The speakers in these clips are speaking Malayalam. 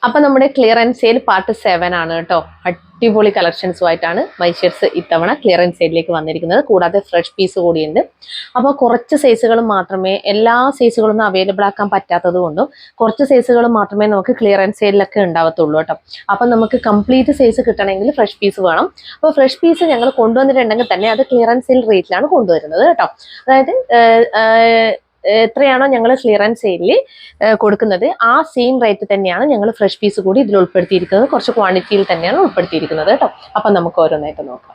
അപ്പൊ നമ്മുടെ ക്ലിയറൻസ് സെയിൽ പാർട്ട് 7 ആണ് കേട്ടോ. അടിപൊളി കളക്ഷൻസുമായിട്ടാണ് മൈഷേർസ് ഇത്തവണ ക്ലിയറൻസ് സെയിലിലേക്ക് വന്നിരിക്കുന്നത്. കൂടാതെ ഫ്രഷ് പീസ് കൂടിയുണ്ട്. അപ്പോൾ കുറച്ച് സൈസുകൾ മാത്രമേ, എല്ലാ സൈസുകളൊന്നും അവൈലബിൾ ആക്കാൻ പറ്റാത്തത് കൊണ്ടും കുറച്ച് സൈസുകൾ മാത്രമേ നമുക്ക് ക്ലിയറൻസ് സെയിലൊക്കെ ഉണ്ടാവത്തുള്ളൂ കേട്ടോ. അപ്പം നമുക്ക് കംപ്ലീറ്റ് സൈസ് കിട്ടണമെങ്കിൽ ഫ്രഷ് പീസ് വേണം. അപ്പോൾ ഫ്രഷ് പീസ് ഞങ്ങൾ കൊണ്ടുവന്നിട്ടുണ്ടെങ്കിൽ തന്നെ അത് ക്ലിയറൻസ് സെയിൽ റേറ്റിലാണ് കൊണ്ടുവരുന്നത് കേട്ടോ. അതായത് എത്രയാണോ ഞങ്ങൾ ക്ലിയറൻസ് സെയിലിൽ കൊടുക്കുന്നത് ആ സെയിം റേറ്റ് തന്നെയാണ് ഞങ്ങൾ ഫ്രഷ് പീസ് കൂടി ഇതിൽ ഉൾപ്പെടുത്തിയിരിക്കുന്നത്. കുറച്ച് ക്വാണ്ടിറ്റിയിൽ തന്നെയാണ് ഉൾപ്പെടുത്തിയിരിക്കുന്നത് കേട്ടോ. അപ്പം നമുക്ക് ഓരോന്നായിട്ട് നോക്കാം.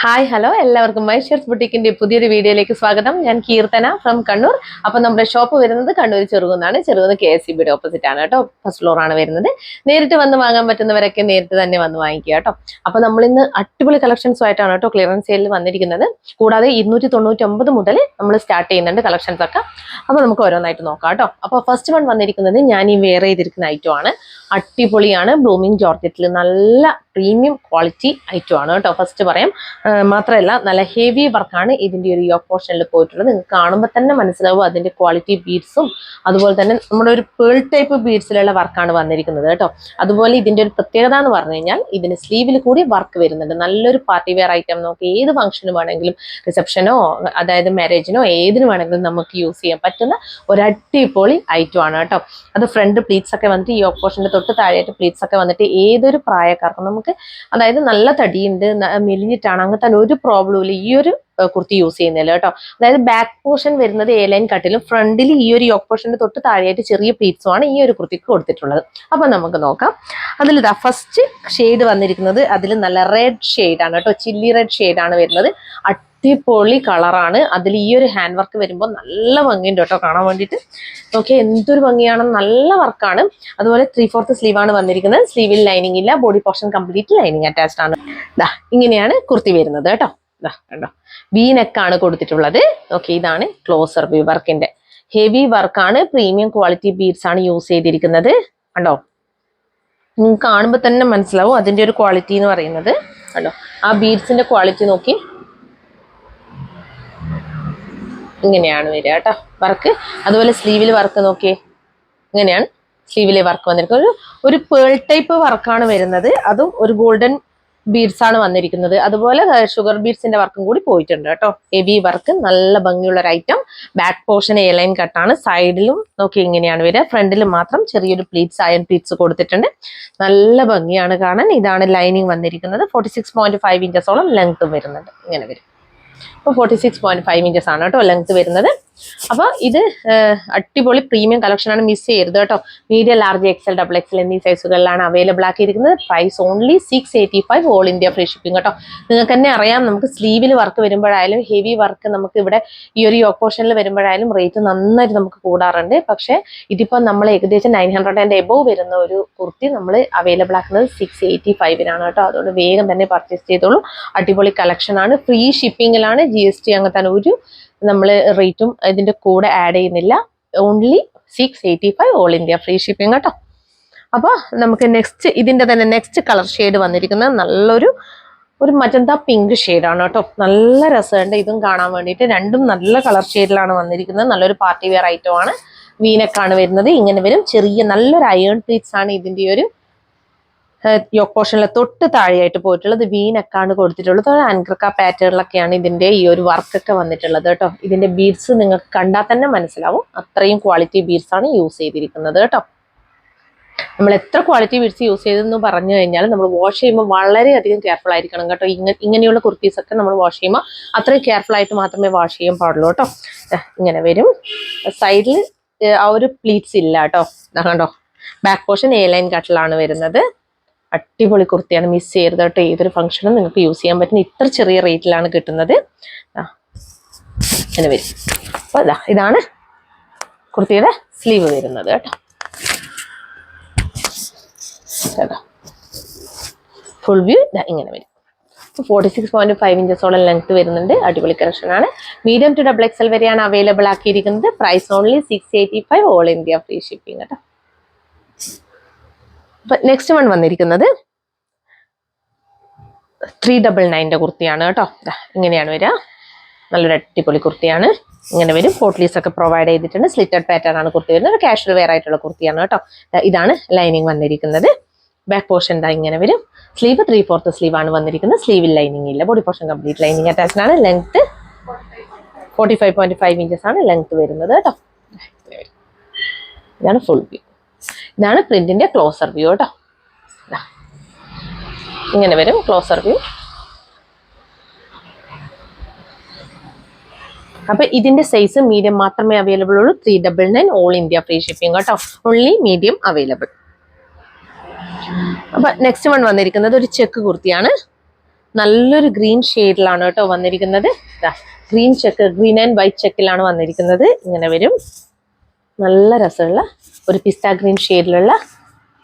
ഹായ് ഹലോ, എല്ലാവർക്കും മൈഷേർസ് ബുട്ടീക്കിന്റെ പുതിയൊരു വീഡിയോയിലേക്ക് സ്വാഗതം. ഞാൻ കീർത്തന ഫ്രം കണ്ണൂർ. അപ്പൊ നമ്മുടെ ഷോപ്പ് വരുന്നത് കണ്ണൂർ ചെറുകുന്നാണ്. ചെറുകുന്ന് KSCBയുടെ ഓപ്പോസിറ്റ് ആണ് കേട്ടോ. ഫസ്റ്റ് ഫ്ലോർ ആണ് വരുന്നത്. നേരിട്ട് വന്ന് വാങ്ങാൻ പറ്റുന്നവരൊക്കെ നേരിട്ട് തന്നെ വന്ന് വാങ്ങിക്കുക കേട്ടോ. അപ്പൊ നമ്മൾ ഇന്ന് അടിപൊളി കളക്ഷൻസും ആയിട്ടാണ് കേട്ടോ ക്ലിയറൻസ് സെയിലിൽ വന്നിരിക്കുന്നത്. കൂടാതെ 299 മുതൽ നമ്മൾ സ്റ്റാർട്ട് ചെയ്യുന്നുണ്ട് കളക്ഷൻസ് ഒക്കെ. അപ്പൊ നമുക്ക് ഓരോന്നായിട്ട് നോക്കാം കേട്ടോ. അപ്പൊ ഫസ്റ്റ് വൺ വന്നിരിക്കുന്നത് ഞാൻ ഈ വെയർ ചെയ്തിരിക്കുന്ന ഐറ്റം ആണ്. അടിപൊളിയാണ്. ബ്ലൂമിങ് ജോർജറ്റിൽ നല്ല പ്രീമിയം ക്വാളിറ്റി ഐറ്റം ആണ് കേട്ടോ. ഫസ്റ്റ് പറയാം. മാത്രമല്ല നല്ല ഹെവി വർക്കാണ് ഇതിന്റെ ഒരു യോക്ക് പോർഷനിൽ പോയിട്ടുള്ളത്. നിങ്ങൾക്ക് കാണുമ്പോൾ തന്നെ മനസ്സിലാവും അതിന്റെ ക്വാളിറ്റി ബീഡ്സും അതുപോലെ തന്നെ നമ്മുടെ ഒരു പേൾ ടൈപ്പ് ബീഡ്സിലുള്ള വർക്കാണ് വന്നിരിക്കുന്നത് കേട്ടോ. അതുപോലെ ഇതിന്റെ ഒരു പ്രത്യേകത എന്ന് പറഞ്ഞു കഴിഞ്ഞാൽ ഇതിന് സ്ലീവിൽ കൂടി വർക്ക് വരുന്നുണ്ട്. നല്ലൊരു പാർട്ടി വെയർ ഐറ്റം. നമുക്ക് ഏത് ഫംഗ്ഷന് വേണമെങ്കിലും, റിസപ്ഷനോ അതായത് മാരേജിനോ ഏതിനു വേണമെങ്കിലും നമുക്ക് യൂസ് ചെയ്യാൻ പറ്റുന്ന ഒരു അടിപൊളി ഐറ്റം ആണ് കേട്ടോ. അത് ഫ്രണ്ട് പ്ലീറ്റ്സ് ഒക്കെ വന്നിട്ട് ഈ യോക്ക് പോർഷന്റെ തൊട്ട് താഴെയായിട്ട് പ്ലീറ്റ്സ് ഒക്കെ വന്നിട്ട് ഏതൊരു പ്രായക്കാർക്കും നമുക്ക്, അതായത് നല്ല തടിയുണ്ട്, മെലിഞ്ഞിട്ടാണ്, അങ്ങനത്തെ ഒരു പ്രോബ്ലം ഇല്ല ഈ ഒരു കുർത്തി യൂസ് ചെയ്യുന്നില്ല കേട്ടോ. അതായത് ബാക്ക് പോർഷൻ വരുന്നത് എ ലൈൻ കട്ടിലും ഫ്രണ്ടിൽ ഈ ഒരു യോക്ക് പോർഷന്റെ തൊട്ട് താഴെയായിട്ട് ചെറിയ പ്ലീറ്റ്സും ആണ് ഈ ഒരു കുർത്തിക്ക് കൊടുത്തിട്ടുള്ളത്. അപ്പൊ നമുക്ക് നോക്കാം. അതിൽ ഇതാ ഫസ്റ്റ് ഷെയ്ഡ് വന്നിരിക്കുന്നത് അതിൽ നല്ല റെഡ് ഷെയ്ഡാണ് കേട്ടോ. ചില്ലി റെഡ് ഷെയ്ഡാണ് വരുന്നത്. അടിപൊളി കളറാണ്. അതിൽ ഈ ഒരു ഹാൻഡ് വർക്ക് വരുമ്പോൾ നല്ല ഭംഗിയുണ്ട് കേട്ടോ കാണാൻ വേണ്ടിയിട്ട്. ഓക്കെ, എന്തൊരു ഭംഗിയാണ്, നല്ല വർക്കാണ്. അതുപോലെ 3/4 സ്ലീവാണ് വന്നിരിക്കുന്നത്. സ്ലീവിൽ ലൈനിങ് ഇല്ല, body portion complete lining attached ആണ്. ഇങ്ങനെയാണ് കുർത്തി വരുന്നത് കേട്ടോ. കണ്ടോ, വി നെക്കാണ് കൊടുത്തിട്ടുള്ളത്. ഓക്കെ, ഇതാണ് ക്ലോസർ വ്യൂ. വർക്കിന്റെ ഹെവി വർക്കാണ്. പ്രീമിയം ക്വാളിറ്റി ബീഡ്സ് ആണ് യൂസ് ചെയ്തിരിക്കുന്നത്. കണ്ടോ, നിങ്ങൾക്ക് കാണുമ്പോൾ തന്നെ മനസ്സിലാവും അതിന്റെ ഒരു ക്വാളിറ്റി എന്ന് പറയുന്നത്. കണ്ടോ, ആ ബീഡ്സിന്റെ ക്വാളിറ്റി നോക്കി. ഇങ്ങനെയാണ് വരിക കേട്ടോ വർക്ക്. അതുപോലെ സ്ലീവിൽ വർക്ക് നോക്കിയേ, ഇങ്ങനെയാണ് സ്ലീവിലെ വർക്ക് വന്നിരിക്കുന്നത്. ഒരു പേൾ ടൈപ്പ് വർക്കാണ് വരുന്നത്. അതും ഒരു ഗോൾഡൻ ബീഡ്സ് ആണ് വന്നിരിക്കുന്നത്. അതുപോലെ ഷുഗർ ബീഡ്സിന്റെ വർക്കും കൂടി പോയിട്ടുണ്ട് കേട്ടോ. ഹെവി വർക്ക്, നല്ല ഭംഗിയുള്ള ഒരു item. Back portion A line കട്ടാണ്. സൈഡിലും നോക്കി ഇങ്ങനെയാണ് വരിക. ഫ്രണ്ടിൽ മാത്രം ചെറിയൊരു പ്ലീറ്റ്സ്, അയൺ പ്ലീറ്റ്സ് കൊടുത്തിട്ടുണ്ട്. നല്ല ഭംഗിയാണ് കാണാൻ. ഇതാണ് ലൈനിങ് വന്നിരിക്കുന്നത്. 46.5 ഇഞ്ചസോളം ലെങ്ത് വരുന്നുണ്ട്. ഇങ്ങനെ വരും. അപ്പോൾ 46.5 ഇഞ്ചസ് ആണ് കേട്ടോ ലെങ്ത് വരുന്നത്. അപ്പോൾ ഇത് അടിപൊളി പ്രീമിയം കളക്ഷൻ ആണ്. മിസ് ചെയ്യരുത് കേട്ടോ. മീഡിയം, ലാർജ്, XL, XXL എന്നീ സൈസുകളിലാണ് അവൈലബിൾ ആക്കിയിരിക്കുന്നത്. Price only 685, all India free shipping കേട്ടോ. നിങ്ങൾക്ക് തന്നെ അറിയാം, നമുക്ക് സ്ലീവിൽ വർക്ക് വരുമ്പോഴായാലും ഹെവി വർക്ക് നമുക്ക് ഇവിടെ ഈ ഒരു യോക്ക് പോർഷനിൽ വരുമ്പോഴായാലും റേറ്റ് നന്നായിട്ട് നമുക്ക് കൂടാറുണ്ട്. പക്ഷേ ഇതിപ്പോൾ നമ്മൾ ഏകദേശം 900 എബോവ് വരുന്ന ഒരു കുർത്തി നമ്മൾ അവൈലബിൾ ആക്കുന്നത് 685-നാണ് കേട്ടോ. അതുകൊണ്ട് വേഗം തന്നെ പർച്ചേസ് ചെയ്തോളൂ. അടിപൊളി കളക്ഷൻ ആണ്. ഫ്രീ ഷിപ്പിങ്ങിലാണ്. GST അങ്ങനത്തെ ഒരു നമ്മൾ റേറ്റും ഇതിന്റെ കൂടെ ആഡ് ചെയ്യുന്നില്ല. Only 685, all India free shipping കേട്ടോ. അപ്പോൾ നമുക്ക് ഇതിന്റെ തന്നെ നെക്സ്റ്റ് കളർ ഷെയ്ഡ് വന്നിരിക്കുന്നത് നല്ലൊരു മജന്ത പിങ്ക് ഷെയ്ഡാണ് കേട്ടോ. നല്ല രസമുണ്ട് ഇതും കാണാൻ വേണ്ടിയിട്ട്. രണ്ടും നല്ല കളർ ഷെയ്ഡിലാണ് വന്നിരിക്കുന്നത്. നല്ലൊരു പാർട്ടി വെയർ ഐറ്റം ആണ്. വീനക്കാണ് വരുന്നത്. ഇങ്ങനെ വരും. ചെറിയ നല്ലൊരു അയേൺ പ്ലീറ്റ്സ് ആണ് ഇതിന്റെ ഒരു യോക്ക് പോർഷനിലെ തൊട്ട് താഴെയായിട്ട് പോയിട്ടുള്ളത്. വീനക്കാണ് കൊടുത്തിട്ടുള്ളത്. അൻക്രക്ക പാറ്റേണിലൊക്കെയാണ് ഇതിന്റെ ഈ ഒരു വർക്കൊക്കെ വന്നിട്ടുള്ളത് കേട്ടോ. ഇതിന്റെ ബീഡ്സ് നിങ്ങൾക്ക് കണ്ടാൽ തന്നെ മനസ്സിലാവും. അത്രയും ക്വാളിറ്റി ബീഡ്സ് ആണ് യൂസ് ചെയ്തിരിക്കുന്നത് കേട്ടോ. നമ്മൾ എത്ര ക്വാളിറ്റി ബീഡ്സ് യൂസ് ചെയ്തെന്ന് പറഞ്ഞു കഴിഞ്ഞാൽ നമ്മൾ വാഷ് ചെയ്യുമ്പോൾ വളരെയധികം കെയർഫുൾ ആയിരിക്കണം കേട്ടോ. ഇങ്ങനെയുള്ള കുർത്തീസ് ഒക്കെ നമ്മൾ വാഷ് ചെയ്യുമ്പോൾ അത്രയും കെയർഫുൾ ആയിട്ട് മാത്രമേ വാഷ് ചെയ്യാൻ പാടുള്ളൂ കേട്ടോ. ഇങ്ങനെ വരും. സൈഡിൽ ആ ഒരു പ്ലീറ്റ്സ് ഇല്ല കേട്ടോ. കണ്ടോ, ബാക്ക് പോർഷൻ എ ലൈൻ കട്ടിലാണ് വരുന്നത്. അടിപൊളി കുർത്തിയാണ്. മിസ് ചെയ്യരുത് കേട്ടോ. ഏതൊരു ഫംഗ്ഷനും നിങ്ങൾക്ക് യൂസ് ചെയ്യാൻ പറ്റുന്ന ഇത്ര ചെറിയ റേറ്റിലാണ് കിട്ടുന്നത്. അങ്ങനെ വരും. അപ്പോൾ ഇതാണ് കുർത്തിയുടെ സ്ലീവ് വരുന്നത് കേട്ടോ. ഫുൾ വ്യൂ ഇങ്ങനെ വരും. 46.5 ഇഞ്ചസോളം ലെങ്ത് വരുന്നുണ്ട്. അടിപൊളി കളക്ഷൻ ആണ്. മീഡിയം ടു XXL വരെയാണ് അവൈലബിൾ ആക്കിയിരിക്കുന്നത്. Price only 685, all India free shipping കേട്ടോ. നെക്സ്റ്റ് വൺ വന്നിരിക്കുന്നത് 399 കുർത്തിയാണ് കേട്ടോ. ഇങ്ങനെയാണ് വരിക. നല്ലൊരു അടിപൊളി കുർത്തിയാണ്. ഇങ്ങനെ വരും. പോട്ട്ലീസ് ഒക്കെ പ്രൊവൈഡ് ചെയ്തിട്ടുണ്ട്. സ്ലിറ്റഡ് പാറ്റേൺ ആണ് കുർത്തി വരുന്നത്. ഒരു കാഷ്വൽ വെയർ ആയിട്ടുള്ള കുർത്തിയാണ് കേട്ടോ. ഇതാണ് ലൈനിങ് വന്നിരിക്കുന്നത്. ബാക്ക് പോർഷൻ ദാ ഇങ്ങനെ വരും. സ്ലീവ് 3/4 സ്ലീവ് ആണ് വന്നിരിക്കുന്നത്. സ്ലീവിൽ ലൈനിങ് ഇല്ല. Body portion complete lining attached ആണ്. ലെങ്ത് 45.5 ഇഞ്ചസ് ആണ് ലെങ്ത് വരുന്നത് കേട്ടോ. ഇതാണ് ഫുൾ വ്യൂ. ഇതാണ് പ്രിന്റിന്റെ ക്ലോസർ വ്യൂ കേട്ടോ. ഇങ്ങനെ വരും ക്ലോസർ വ്യൂ. അപ്പൊ ഇതിന്റെ സൈസ് മീഡിയം മാത്രമേ അവൈലബിൾ ഉള്ളൂ. 399 ഓൾ ഇന്ത്യ ഫ്രീ ഷിപ്പിംഗ് കേട്ടോ. Only medium available. അപ്പൊ നെക്സ്റ്റ് വൺ വന്നിരിക്കുന്നത് ഒരു ചെക്ക് കുർത്തിയാണ്. നല്ലൊരു ഗ്രീൻ ഷെയ്ഡിലാണ് കേട്ടോ വന്നിരിക്കുന്നത്. Green check, green and white ചെക്കിലാണ് വന്നിരിക്കുന്നത്. ഇങ്ങനെ വരും. നല്ല രസമുള്ള ഒരു പിസ്ത ഗ്രീൻ ഷെയ്ഡിലുള്ള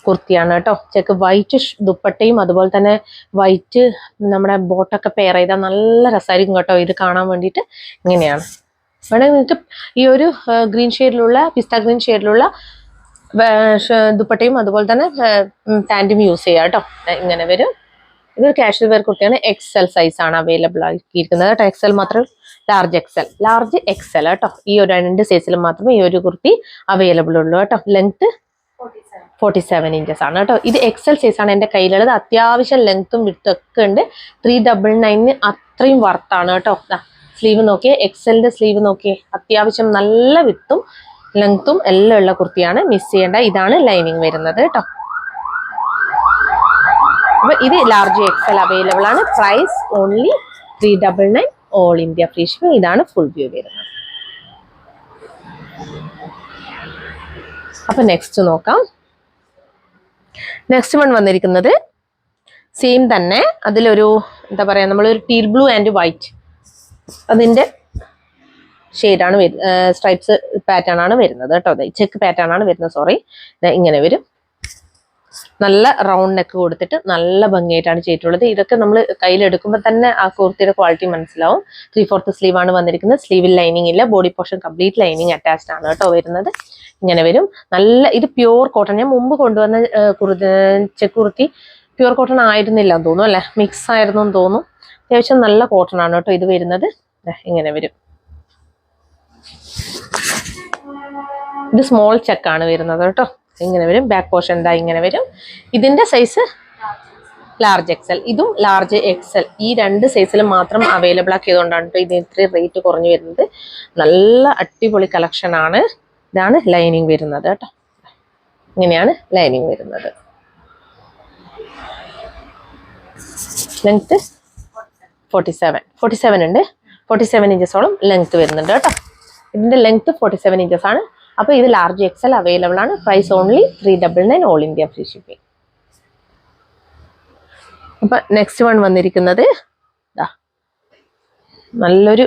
കുർത്തിയാണ് കേട്ടോ. ചെക്ക് വൈറ്റ് ദുപ്പട്ടയും അതുപോലെ തന്നെ വൈറ്റ് നമ്മുടെ ബോട്ടൊക്കെ പെയർ ചെയ്താൽ നല്ല രസമായിരിക്കും കേട്ടോ ഇത് കാണാൻ വേണ്ടിയിട്ട്. ഇങ്ങനെയാണ്. വേണമെങ്കിൽ നിങ്ങൾക്ക് ഈ ഒരു ഗ്രീൻ ഷെയ്ഡിലുള്ള പിസ്ത ഗ്രീൻ ഷെയ്ഡിലുള്ള ദുപ്പട്ടയും അതുപോലെ തന്നെ പാൻറ്റും യൂസ് ചെയ്യാം കേട്ടോ. ഇങ്ങനെ വരും. ഇതൊരു കാഷ്വൽ വെയർ കുർത്തിയാണ്. XL സൈസ് ആണ് അവൈലബിൾ ആക്കിയിരിക്കുന്നത് കേട്ടോ. XL മാത്രം, ലാർജ് XL കേട്ടോ. ഈ ഒരു 2 സൈസിലും മാത്രമേ ഈ ഒരു കുർത്തി അവൈലബിൾ ഉള്ളൂ കേട്ടോ. ലെങ്ത് 47 ഇഞ്ചസ് ആണ് കേട്ടോ. ഇത് XL സൈസ് ആണ് എൻ്റെ കയ്യിലുള്ളത്. അത്യാവശ്യം ലെങ്ത്തും വിട്ടും ഒക്കെ ഉണ്ട്. 399 അത്രയും വർത്താണ് കേട്ടോ. സ്ലീവ് നോക്കിയേ, XLന്റെ സ്ലീവ് നോക്കിയേ. അത്യാവശ്യം നല്ല വിട്ടും ലെങ്ത്തും എല്ലാം ഉള്ള കുർത്തിയാണ്. മിസ് ചെയ്യേണ്ട. ഇതാണ് ലൈനിങ് വരുന്നത് കേട്ടോ. അപ്പൊ ഇത് ലാർജ് XL അവൈലബിൾ ആണ്. Price only 399 all India free shipping. ഇതാണ് ഫുൾ വ്യൂ വരുന്നത്. അപ്പൊ നെക്സ്റ്റ് നോക്കാം. നെക്സ്റ്റ് വൺ വന്നിരിക്കുന്നത് സെയിം തന്നെ. അതിലൊരു എന്താ പറയാ, നമ്മളൊരു ടീൽ ബ്ലൂ ആൻഡ് വൈറ്റ് അതിന്റെ ഷെയ്ഡാണ് സ്ട്രൈപ്സ് പാറ്റേൺ ആണ് വരുന്നത് കേട്ടോ. ചെക്ക് പാറ്റേൺ ആണ് വരുന്നത്. സോറി. ഇങ്ങനെ വരും. നല്ല റൗണ്ട് നെക്ക് കൊടുത്തിട്ട് നല്ല ഭംഗിയായിട്ടാണ് ചെയ്തിട്ടുള്ളത്. ഇതൊക്കെ നമ്മൾ കയ്യിലെടുക്കുമ്പോൾ തന്നെ ആ കുർത്തിയുടെ ക്വാളിറ്റി മനസ്സിലാവും. 3/4 സ്ലീവ് ആണ് വന്നിരിക്കുന്നത്. സ്ലീവിൽ ലൈനിങ് ഇല്ല. Body portion complete lining attached ആണ് കേട്ടോ വരുന്നത്. ഇങ്ങനെ വരും. നല്ല ഇത് പ്യൂർ കോട്ടൺ. ഞാൻ മുമ്പ് കൊണ്ടുവന്ന ചെക്ക് കുർത്തി പ്യൂർ കോട്ടൺ ആയിരുന്നില്ല എന്ന് തോന്നുന്നു അല്ലെ, മിക്സ് ആയിരുന്നു എന്ന് തോന്നുന്നു. അത്യാവശ്യം നല്ല കോട്ടൺ ആണ് കേട്ടോ ഇത് വരുന്നത്. ഇങ്ങനെ വരും. ഇത് സ്മോൾ ചെക്കാണ് വരുന്നത് കേട്ടോ. ഇങ്ങനെ വരും. ബാക്ക് പോർഷൻ ദാ ഇങ്ങനെ വരും. ഇതിന്റെ സൈസ് ലാർജ് XL. ഇതും ലാർജ് XL. ഈ 2 സൈസിലും മാത്രം അവൈലബിൾ ആക്കിയതുകൊണ്ടാണ് കേട്ടോ ഇത് ഇത്രയും റേറ്റ് കുറഞ്ഞു വരുന്നത്. നല്ല അടിപൊളി കളക്ഷൻ ആണ്. ഇതാണ് ലൈനിങ് വരുന്നത് കേട്ടോ. ഇങ്ങനെയാണ് ലൈനിങ് വരുന്നത്. ലെങ്ത് 47 ഉണ്ട്. 47 ഇഞ്ചസോളം ലെങ്ത് വരുന്നുണ്ട് കേട്ടോ. ഇതിന്റെ ലെങ്ത് 47 ഇഞ്ചസ് ആണ്. അപ്പൊ ഇത് ലാർജ് XL അവൈലബിൾ ആണ്. Price only 399 all India free shipping. അപ്പൊ നെക്സ്റ്റ് വൺ വന്നിരിക്കുന്നത് നല്ലൊരു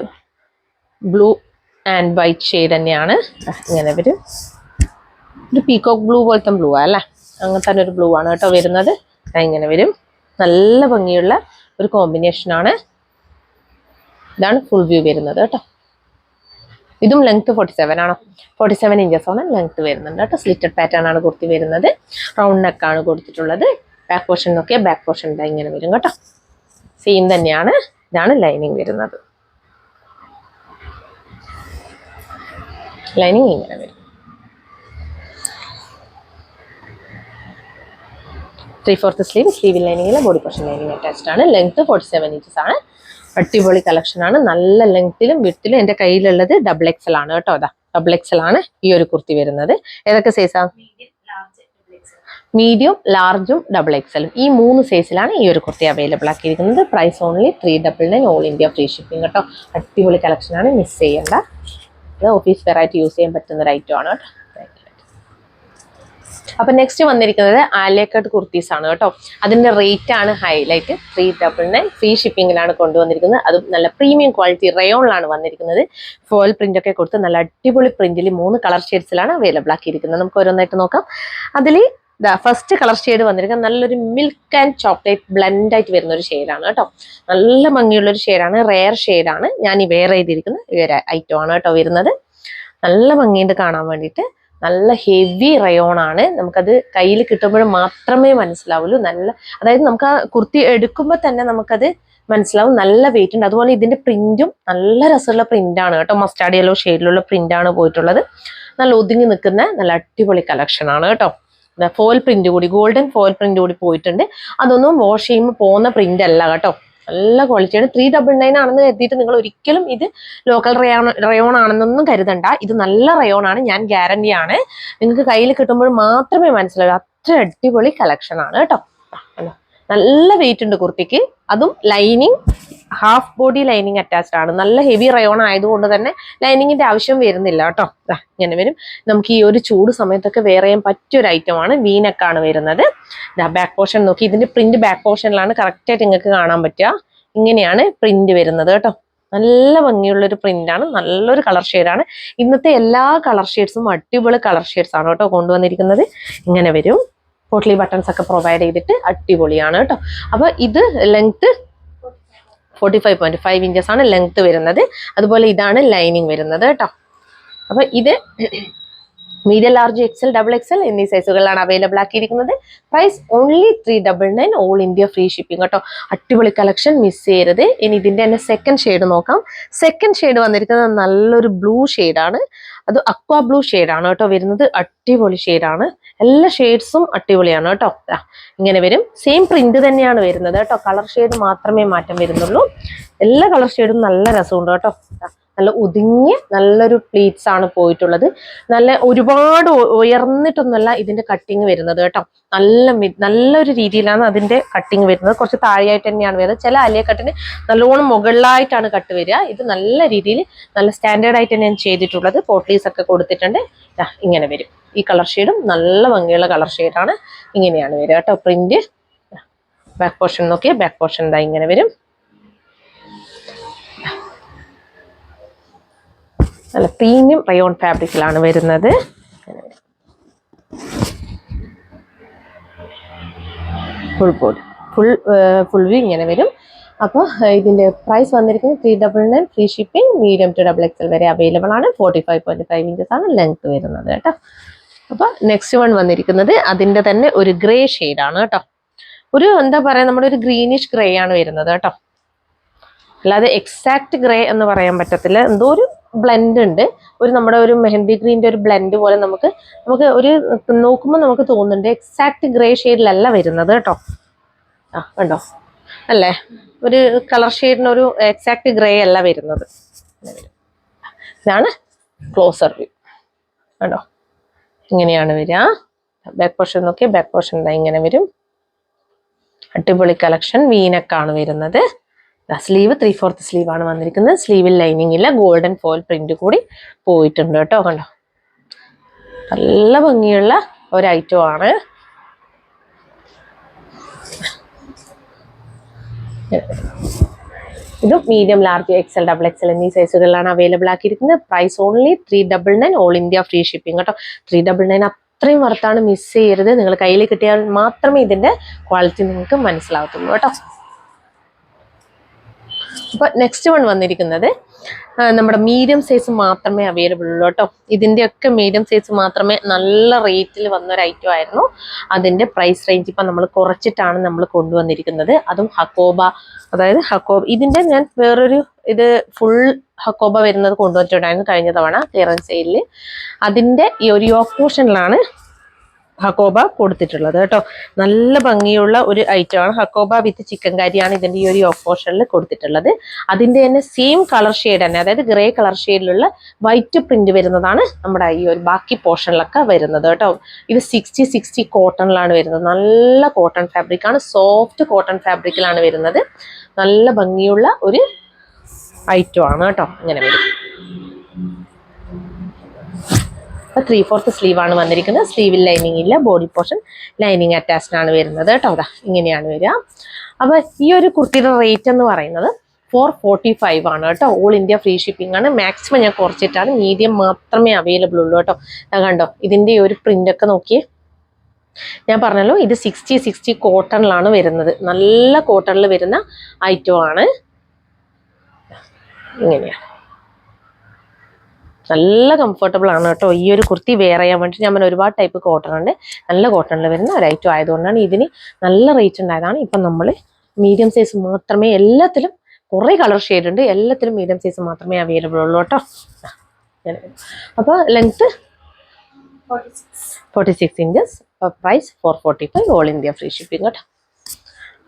ബ്ലൂ ആൻഡ് വൈറ്റ് ഷെയ്ഡ് തന്നെയാണ്. ഇങ്ങനെ വരും. ഒരു പീകോക്ക് ബ്ലൂ പോലത്തെ ബ്ലൂ അല്ലേ, അങ്ങനത്തെ തന്നെ ഒരു ബ്ലൂ ആണ് കേട്ടോ വരുന്നത്. ഇങ്ങനെ വരും. നല്ല ഭംഗിയുള്ള ഒരു കോമ്പിനേഷൻ ആണ്. ഇതാണ് ഫുൾ വ്യൂ വരുന്നത് കേട്ടോ. ഇതും ലെങ്ത് 47 ആണോ, 47 ഇഞ്ചസോളം ലെങ്ത് വരുന്നുണ്ട് കേട്ടോ. സ്ലിറ്റഡ് പാറ്റേൺ ആണ് കുർത്തി വരുന്നത്. റൗണ്ട് നെക്കാണ് കൊടുത്തിട്ടുള്ളത്. ബാക്ക് പോർഷൻ നോക്കിയാൽ ബാക്ക് പോർഷൻ ഇങ്ങനെ വരും കേട്ടോ. സെയിം തന്നെയാണ്. ഇതാണ് ലൈനിങ് വരുന്നത്. ലൈനിങ് ഇങ്ങനെ വരും. 3/4 സ്ലീവ്. സ്ലീവിൽ ലൈനിങ്ങില്ല. ബോഡി പോർഷൻ ലൈനിങ് അറ്റാച്ച്ഡ് ആണ്. ലെങ്ത് 47 ഇഞ്ചസ് ആണ്. അടിപൊളി കളക്ഷൻ ആണ്. നല്ല ലെങ്ത്തിലും വിട്ടിലും. എൻ്റെ കയ്യിലുള്ളത് XXL ആണ് കേട്ടോ. അതാ XXL ആണ് ഈ ഒരു കുർത്തി വരുന്നത്. ഏതൊക്കെ സൈസാ? മീഡിയം, ലാർജും XXLും. ഈ 3 സൈസിലാണ് ഈ ഒരു കുർത്തി അവൈലബിൾ ആക്കിയിരിക്കുന്നത്. Price only 399 all India free shipping കേട്ടോ. അടിപൊളി കളക്ഷൻ ആണ്. മിസ് ചെയ്യണ്ട. ഇത് ഓഫീസ് വെയർ ആയിട്ട് യൂസ് ചെയ്യാൻ പറ്റുന്ന ഒരു ഐറ്റം ആണ് കേട്ടോ. അപ്പൊ നെക്സ്റ്റ് വന്നിരിക്കുന്നത് ആലിയ കട്ട് കുർത്തീസ് ആണ് കേട്ടോ. അതിന്റെ റേറ്റ് ആണ് ഹൈലൈറ്റ്. 399 ഫ്രീ ഷിപ്പിംഗിലാണ് കൊണ്ടുവന്നിരിക്കുന്നത്. അതും നല്ല പ്രീമിയം ക്വാളിറ്റി റയോണിലാണ് വന്നിരിക്കുന്നത്. ഫോയിൽ പ്രിന്റ് ഒക്കെ കൊടുത്ത് നല്ല അടിപൊളി പ്രിന്റിൽ 3 കളർ ഷെയ്ഡ്സിലാണ് അവൈലബിൾ ആക്കിയിരിക്കുന്നത്. നമുക്ക് ഓരോന്നായിട്ട് നോക്കാം. അതിൽ ഫസ്റ്റ് കളർ ഷെയ്ഡ് വന്നിരിക്കുന്നത് നല്ലൊരു മിൽക്ക് ആൻഡ് ചോക്ലേറ്റ് ബ്ലെൻഡ് ആയിട്ട് വരുന്ന ഒരു ഷെയ്ഡാണ് കേട്ടോ. നല്ല ഭംഗിയുള്ള ഒരു ഷെയ്ഡാണ്. റെയർ ഷെയ്ഡാണ്. ഞാൻ ഈ വെയർ ചെയ്തിരിക്കുന്ന ഈ ഒരു ഐറ്റം ആണ് കേട്ടോ വരുന്നത്. നല്ല ഭംഗിയുണ്ട് കാണാൻ വേണ്ടിയിട്ട്. നല്ല ഹെവി റയോൺ ആണ്. നമുക്കത് കയ്യിൽ കിട്ടുമ്പോൾ മാത്രമേ മനസ്സിലാവുള്ളൂ. നല്ല, അതായത് നമുക്ക് ആ കുർത്തി എടുക്കുമ്പോൾ തന്നെ നമുക്കത് മനസ്സിലാവും, നല്ല വെയിറ്റ് ഉണ്ട്. അതുപോലെ ഇതിന്റെ പ്രിന്റും നല്ല രസമുള്ള പ്രിന്റ് ആണ് കേട്ടോ. മസ്റ്റാർഡ് യെല്ലോ ഷെയ്ഡിലുള്ള പ്രിന്റ് ആണ് പോയിട്ടുള്ളത്. നല്ല ഒതുങ്ങി നിൽക്കുന്ന നല്ല അടിപൊളി കളക്ഷൻ ആണ് കേട്ടോ. ഫോയിൽ പ്രിന്റ് കൂടി, ഗോൾഡൻ ഫോയിൽ പ്രിന്റ് കൂടി പോയിട്ടുണ്ട്. അതൊന്നും വാഷ് ചെയ്യുമ്പോൾ പോകുന്ന പ്രിന്റ് അല്ല കേട്ടോ. നല്ല ക്വാളിറ്റിയാണ്. 399 ആണെന്ന് കരുതിയിട്ട് നിങ്ങൾ ഒരിക്കലും ഇത് ലോക്കൽ റയോൺ ആണെന്നൊന്നും കരുതണ്ട. ഇത് നല്ല റയോൺ ആണ്, ഞാൻ ഗ്യാരണ്ടി ആണ്. നിങ്ങൾക്ക് കയ്യിൽ കിട്ടുമ്പോൾ മാത്രമേ മനസ്സിലാവൂ. അത്ര അടിപൊളി കളക്ഷൻ ആണ് കേട്ടോ. നല്ല വെയിറ്റ് ഉണ്ട് കുർത്തിക്ക്. അതും lining, half body lining attached ആണ്. നല്ല ഹെവി റയോൺ ആയതുകൊണ്ട് തന്നെ ലൈനിങ്ങിന്റെ ആവശ്യം വരുന്നില്ല കേട്ടോ. ഇങ്ങനെ വരും. നമുക്ക് ഈ ഒരു ചൂട് സമയത്തൊക്കെ വെയർ ചെയ്യാൻ പറ്റിയൊരു ഐറ്റമാണ്. വീനക്കാണ് വരുന്നത്. ബാക്ക് പോർഷൻ നോക്കി, ഇതിന്റെ പ്രിന്റ് ബാക്ക് പോർഷനിലാണ് കറക്റ്റ് ആയിട്ട് നിങ്ങൾക്ക് കാണാൻ പറ്റുക. ഇങ്ങനെയാണ് പ്രിന്റ് വരുന്നത് കേട്ടോ. നല്ല ഭംഗിയുള്ളൊരു പ്രിന്റ് ആണ്. നല്ലൊരു കളർ ഷെയ്ഡാണ്. ഇന്നത്തെ എല്ലാ കളർ ഷെയ്ഡ്സും അടിപൊളി കളർ ഷെയ്ഡ്സ് ആണ് കേട്ടോ കൊണ്ടുവന്നിരിക്കുന്നത്. ഇങ്ങനെ വരും. പോട്ട്ലി ബട്ടൺസ് ഒക്കെ പ്രൊവൈഡ് ചെയ്തിട്ട് അടിപൊളിയാണ് കേട്ടോ. അപ്പൊ ഇത് ലെങ്ത് 45.5 ഇഞ്ചസ് ആണ് ലെങ്ത് വരുന്നത്. അതുപോലെ ഇതാണ് ലൈനിങ് വരുന്നത് കേട്ടോ. അപ്പൊ ഇത് medium, large, XL, double XL എന്നീ സൈസുകളിലാണ് അവൈലബിൾ ആക്കിയിരിക്കുന്നത്. Price only 399, all India free shipping കേട്ടോ. അടിപൊളി കളക്ഷൻ, മിസ് ചെയ്യരുത്. ഇനി ഇതിന്റെ തന്നെ സെക്കൻഡ് ഷെയ്ഡ് നോക്കാം. സെക്കൻഡ് ഷെയ്ഡ് വന്നിരിക്കുന്നത് നല്ലൊരു ബ്ലൂ ഷെയ്ഡാണ്. അത് അക്വാ ബ്ലൂ ഷെയ്ഡാണ് കേട്ടോ വരുന്നത്. അടിപൊളി ഷെയ്ഡാണ്. എല്ലാ ഷെയ്ഡ്സും അടിപൊളിയാണ് കേട്ടോ. ഇങ്ങനെ വരും. സെയിം പ്രിന്റ് തന്നെയാണ് വരുന്നത് കേട്ടോ. കളർ ഷെയ്ഡ് മാത്രമേ മാറ്റം വരുന്നുള്ളൂ. എല്ലാ കളർ ഷെയ്ഡും നല്ല രസമുണ്ട് കേട്ടോ. നല്ല ഒതുങ്ങിയ നല്ലൊരു പ്ലീറ്റ്സ് ആണ് പോയിട്ടുള്ളത്. നല്ല ഒരുപാട് ഉയർന്നിട്ടൊന്നുമല്ല ഇതിന്റെ കട്ടിങ് വരുന്നത് കേട്ടോ. നല്ലൊരു രീതിയിലാണ് അതിന്റെ കട്ടിങ് വരുന്നത്. കുറച്ച് താഴെയായിട്ട് തന്നെയാണ് വരുന്നത്. ചില അലിയ കട്ടിന് നല്ലോണം മുകളിലായിട്ടാണ് കട്ട് വരിക. ഇത് നല്ല രീതിയിൽ നല്ല സ്റ്റാൻഡേർഡ് ആയിട്ട് തന്നെയാണ് ചെയ്തിട്ടുള്ളത്. പോട്ട്ലീസ് ഒക്കെ കൊടുത്തിട്ടുണ്ട്. ഇങ്ങനെ വരും. ഈ കളർ ഷെയ്ഡും നല്ല ഭംഗിയുള്ള കളർ ഷെയ്ഡാണ്. ഇങ്ങനെയാണ് വരിക കേട്ടോ പ്രിന്റ്. ബാക്ക് പോർഷൻ നോക്കിയാൽ ബാക്ക് പോർഷൻ ഇതാ ഇങ്ങനെ വരും. നല്ല പ്രീമിയം റയോൺ ഫാബ്രിക്കിലാണ് വരുന്നത്. ഫുൾ ബോഡി, ഫുൾ വി ഇങ്ങനെ വരും. അപ്പോൾ ഇതിന്റെ പ്രൈസ് വന്നിരിക്കുന്നത് 399, free shipping. Medium to double XL വരെ അവൈലബിൾ ആണ്. 45.5 ഇഞ്ചസ് ആണ് ലെങ്ത് വരുന്നത് കേട്ടോ. അപ്പൊ നെക്സ്റ്റ് വൺ വന്നിരിക്കുന്നത് അതിന്റെ തന്നെ ഒരു ഗ്രേ ഷെയ്ഡാണ് കേട്ടോ. ഒരു എന്താ പറയാ, നമ്മുടെ ഒരു ഗ്രീനിഷ് ഗ്രേ ആണ് വരുന്നത് കേട്ടോ. അല്ലാതെ എക്സാക്ട് ഗ്രേ എന്ന് പറയാൻ പറ്റത്തില്ല. എന്തോ ഒരു ബ്ലെൻഡ് ഉണ്ട്. നമ്മുടെ ഒരു മെഹന്തി ഗ്രീൻ്റെ ഒരു ബ്ലെൻഡ് പോലെ നമുക്ക് ഒരു നോക്കുമ്പോൾ നമുക്ക് തോന്നുന്നുണ്ട്. എക്സാക്ട് ഗ്രേ ഷെയ്ഡിലല്ല വരുന്നത് കേട്ടോ. കണ്ടോ അല്ലേ? ഒരു കളർ ഷെയ്ഡിന് ഒരു എക്സാക്ട് ഗ്രേ അല്ല വരുന്നത്. ഇതാണ് ക്ലോസർ വ്യൂ. കണ്ടോ ഇങ്ങനെയാണ് വരിക. ബാക്ക് പോർഷൻ നോക്കിയാൽ ബാക്ക് പോർഷൻ ഇങ്ങനെ വരും. അടിപൊളി കളക്ഷൻ. വീനക്കാണ് വരുന്നത്. സ്ലീവ് 3/4 സ്ലീവ് ആണ് വന്നിരിക്കുന്നത്. സ്ലീവിൽ ലൈനിങ് ഇല്ല. ഗോൾഡൻ ഫോയിൽ പ്രിന്റ് കൂടി പോയിട്ടുണ്ട് കേട്ടോ. കണ്ടോ നല്ല ഭംഗിയുള്ള ഒരു ഐറ്റം ആണ്. ഇത് medium, large, XL, double XL എന്നീ സൈസുകളിലാണ് അവൈലബിൾ ആക്കിയിരിക്കുന്നത്. Price only 399, all India free shipping കേട്ടോ. 399 അത്രയും വർത്താണ്. മിസ് ചെയ്യരുത്. നിങ്ങൾ കയ്യിൽ കിട്ടിയാൽ മാത്രമേ ഇതിന്റെ ക്വാളിറ്റി നിങ്ങൾക്ക് മനസ്സിലാവത്തുള്ളൂ കേട്ടോ. അപ്പൊ നെക്സ്റ്റ് വൺ വന്നിരിക്കുന്നത് നമ്മുടെ മീഡിയം സൈസ് മാത്രമേ അവൈലബിൾ ഉള്ളൂ കേട്ടോ. ഇതിന്റെയൊക്കെ മീഡിയം സൈസ് മാത്രമേ നല്ല റേറ്റിൽ വന്നൊരു ഐറ്റം ആയിരുന്നു. അതിന്റെ പ്രൈസ് റേഞ്ച് ഇപ്പൊ നമ്മൾ കുറച്ചിട്ടാണ് നമ്മൾ കൊണ്ടുവന്നിരിക്കുന്നത്. അതും ഹക്കോബ, അതായത് ഹക്കോബ. ഇതിന്റെ ഞാൻ വേറൊരു ഇത് ഫുൾ ഹക്കോബ വരുന്നത് കൊണ്ടുവന്നിട്ടുണ്ടായിരുന്നു കഴിഞ്ഞ തവണ ക്ലിയറൻസ് സെയിലിൽ. അതിന്റെ ഈ ഒരു യോക്ക് പോർഷനിലാണ് ഹക്കോബ കൊടുത്തിട്ടുള്ളത് കേട്ടോ. നല്ല ഭംഗിയുള്ള ഒരു ഐറ്റമാണ്. ഹക്കോബ വിത്ത് ചിക്കൻ കറിയാണ് ഇതിന്റെ ഈ ഒരു യോക്ക് പോർഷനിൽ കൊടുത്തിട്ടുള്ളത്. അതിന്റെ തന്നെ സെയിം കളർ ഷെയ്ഡ് തന്നെ, അതായത് ഗ്രേ കളർ ഷെയ്ഡിലുള്ള വൈറ്റ് പ്രിന്റ് വരുന്നതാണ് നമ്മുടെ ഈ ഒരു ബാക്കി പോർഷനിലൊക്കെ വരുന്നത് കേട്ടോ. ഇത് 60 കോട്ടണിലാണ് വരുന്നത്. നല്ല കോട്ടൺ ഫാബ്രിക് ആണ്. സോഫ്റ്റ് കോട്ടൺ ഫാബ്രിക്കിലാണ് വരുന്നത്. നല്ല ഭംഗിയുള്ള ഒരു ഐറ്റം ആണ് കേട്ടോ. ഇങ്ങനെ വരും. 3/4 സ്ലീവ് ആണ് വന്നിരിക്കുന്നത്. സ്ലീവിൽ ലൈനിങ് ഇല്ല. ബോഡി പോർഷൻ ലൈനിങ് അറ്റാച്ച്ഡ് ആണ് വരുന്നത് കേട്ടോ. അതാ ഇങ്ങനെയാണ് വരിക. അപ്പൊ ഈ ഒരു കുർത്തിയുടെ റേറ്റ് എന്ന് പറയുന്നത് 445 ആണ് കേട്ടോ. ഓൾ ഇന്ത്യ ഫ്രീ ഷിപ്പിംഗ് ആണ്. മാക്സിമം ഞാൻ കുറച്ചിട്ടാണ്. മീഡിയം മാത്രമേ അവൈലബിൾ ഉള്ളൂ കേട്ടോ. കണ്ടോ ഇതിന്റെ ഒരു പ്രിന്റ് ഒക്കെ നോക്കിയേ. ഞാൻ പറഞ്ഞല്ലോ ഇത് 60 കോട്ടണിലാണ് വരുന്നത്. നല്ല കോട്ടണിൽ വരുന്ന ഐറ്റം ആണ്. ഇങ്ങനെയാണ്. നല്ല കംഫർട്ടബിൾ ആണ് കേട്ടോ. ഈ ഒരു കുർത്തി വെയർ ചെയ്യാൻ വേണ്ടി ഞാൻ ഒരുപാട് ടൈപ്പ് കോട്ടൺ ഉണ്ട്. നല്ല കോട്ടണിൽ വരുന്ന ഒരു ഐറ്റം ആയതുകൊണ്ടാണ് ഇതിന് നല്ല റേറ്റ് ഉണ്ടായതാണ്. ഇപ്പം നമ്മൾ മീഡിയം സൈസ് മാത്രമേ എല്ലാത്തിലും, കുറേ കളർ ഷെയ്ഡ് ഉണ്ട്, എല്ലാത്തിലും മീഡിയം സൈസ് മാത്രമേ അവൈലബിൾ ഉള്ളൂ കേട്ടോ. അപ്പോൾ length 46 inches, price 445, all India free shipping കേട്ടോ.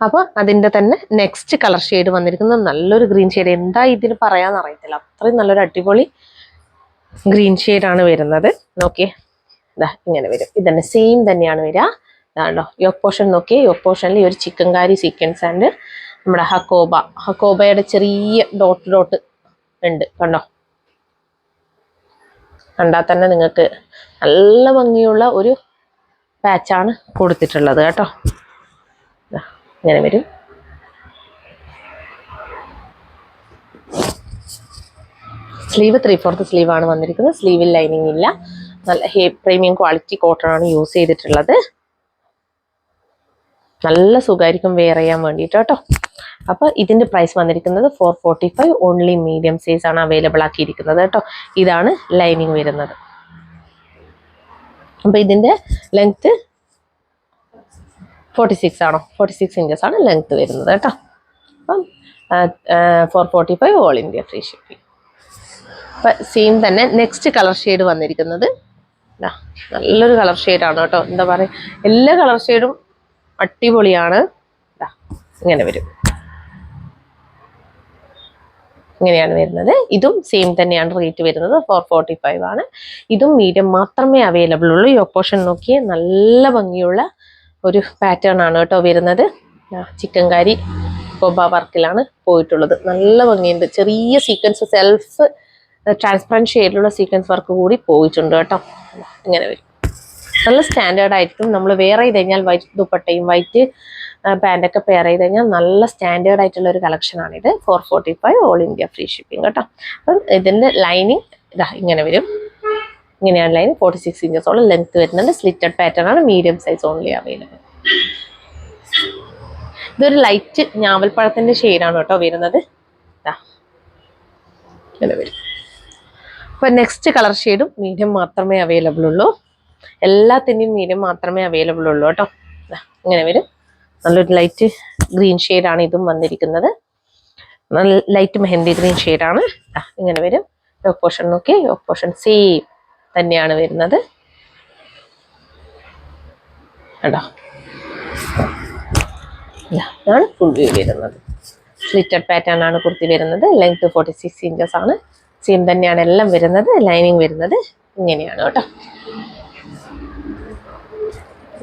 അപ്പോൾ അതിൻ്റെ തന്നെ നെക്സ്റ്റ് കളർ ഷെയ്ഡ് വന്നിരിക്കുന്നത് നല്ലൊരു ഗ്രീൻ ഷെയ്ഡ്. എന്താ ഇതിന് പറയാന്ന് അറിയത്തില്ല, അത്രയും നല്ലൊരു അടിപൊളി ഗ്രീൻ ഷെയ്ഡാണ് വരുന്നത്. നോക്കിയേ, ഇതാ ഇങ്ങനെ വരും. ഇതന്നെ സെയിം തന്നെയാണ് വരിക. ഇതാണോ യോക്ക് പോർഷൻ നോക്കിയേ. യോക്ക് പോർഷനിൽ ഈ ഒരു ചിക്കൻകാരി സീക്വൻസ് ആൻഡ് നമ്മുടെ ഹക്കോബയുടെ ചെറിയ ഡോട്ട് ഉണ്ട് കണ്ടോ. കണ്ടാൽ തന്നെ നിങ്ങൾക്ക് നല്ല ഭംഗിയുള്ള ഒരു പാച്ചാണ് കൊടുത്തിട്ടുള്ളത് കേട്ടോ. ഇങ്ങനെ വരും. സ്ലീവ് 3/4 സ്ലീവ് ആണ് വന്നിരിക്കുന്നത്. സ്ലീവിൽ ലൈനിങ് ഇല്ല. നല്ല പ്രീമിയം ക്വാളിറ്റി കോട്ടൺ ആണ് യൂസ് ചെയ്തിട്ടുള്ളത്. നല്ല സുഖമായിരിക്കും വെയർ ചെയ്യാൻ വേണ്ടിയിട്ട് കേട്ടോ. അപ്പോൾ ഇതിന്റെ പ്രൈസ് വന്നിരിക്കുന്നത് 445, ഓൺലി മീഡിയം സൈസ് ആണ് അവൈലബിൾ ആക്കിയിരിക്കുന്നത് കേട്ടോ. ഇതാണ് ലൈനിങ് വരുന്നത്. അപ്പോൾ ഇതിന്റെ ലെങ്ത് 46 ആണോ, 46 ഇഞ്ചസ് ആണ് ലെങ്ത് വരുന്നത് കേട്ടോ. അപ്പം 445, ഓൾ ഇന്ത്യ ഫ്രീ ഷിപ്പിംഗ്. അപ്പം സെയിം തന്നെ നെക്സ്റ്റ് കളർ ഷെയ്ഡ് വന്നിരിക്കുന്നത് നല്ലൊരു കളർ ഷെയ്ഡാണ് കേട്ടോ. എന്താ പറയുക, എല്ലാ കളർ ഷെയ്ഡും അടിപൊളിയാണ്. ഇങ്ങനെ വരും. ഇങ്ങനെയാണ് വരുന്നത്. ഇതും സെയിം തന്നെയാണ് റേറ്റ് വരുന്നത്. 445 ആണ്. ഇതും മീഡിയം മാത്രമേ അവൈലബിൾ ഉള്ളൂ. ഈ ഓപ്പോഷൻ നോക്കിയേ, നല്ല ഭംഗിയുള്ള ഒരു പാറ്റേൺ ആണ് കേട്ടോ വരുന്നത്. ചിക്കൻകാരി കൊബ വർക്കിലാണ് പോയിട്ടുള്ളത്. നല്ല ഭംഗിയുണ്ട്. ചെറിയ സീക്വൻസ്, സെൽഫ് ട്രാൻസ്പെറൻറ്റ് ഷെയ്ഡിലുള്ള സീക്വൻസ് വർക്ക് കൂടി പോയിട്ടുണ്ട് കേട്ടോ. ഇങ്ങനെ വരും. നല്ല സ്റ്റാൻഡേർഡ് ആയിരിക്കും. നമ്മൾ വെയർ ചെയ്ത് കഴിഞ്ഞാൽ വൈറ്റ് ദുപ്പട്ടയും വൈറ്റ് പാൻറ്റൊക്കെ പെയർ ചെയ്ത് കഴിഞ്ഞാൽ നല്ല സ്റ്റാൻഡേർഡ് ആയിട്ടുള്ള ഒരു കളക്ഷനാണിത്. 445, ഓൾ ഇന്ത്യ ഫ്രീ ഷിപ്പിംഗ് കേട്ടോ. അപ്പം ഇതിൻ്റെ ലൈനിങ് ഇതാ ഇങ്ങനെ വരും. ഇങ്ങനെയാണ് ലൈൻ. 46 ഇഞ്ചസോളം ലെങ്ത് വരുന്നുണ്ട്. സ്ലിറ്റഡ് പാറ്റേൺ ആണ്. Medium size only available. ഇതൊരു ലൈറ്റ് ഞാവൽപ്പഴത്തിൻ്റെ ഷെയ്ഡാണ് കേട്ടോ വരുന്നത്. ഇങ്ങനെ വരും. അപ്പം നെക്സ്റ്റ് കളർ ഷെയ്ഡും മീഡിയം മാത്രമേ അവൈലബിൾ ഉള്ളൂ. എല്ലാത്തിൻ്റെയും മീഡിയം മാത്രമേ അവൈലബിൾ ഉള്ളൂ കേട്ടോ. ഇങ്ങനെ വരും. നല്ലൊരു ലൈറ്റ് ഗ്രീൻ ഷെയ്ഡാണ് ഇതും വന്നിരിക്കുന്നത്. നല്ല ലൈറ്റ് മെഹന്തി ഗ്രീൻ ഷെയ്ഡാണ്. ഇങ്ങനെ വരും. യോക്ക് പോർഷൻ നോക്കി. യോക്ക് പോർഷൻ സെയിം തന്നെയാണ് വരുന്നത് കേട്ടോ. ഇതാണ് ഫുൾ വ്യൂ വരുന്നത്. സ്ലിറ്റഡ് പാറ്റേൺ ആണ് കുർത്തി വരുന്നത്. ലെങ്ത് 46 ഇഞ്ചസ് ആണ്. സെയിം തന്നെയാണ് എല്ലാം വരുന്നത്. ലൈനിങ് വരുന്നത് ഇങ്ങനെയാണ് കേട്ടോ.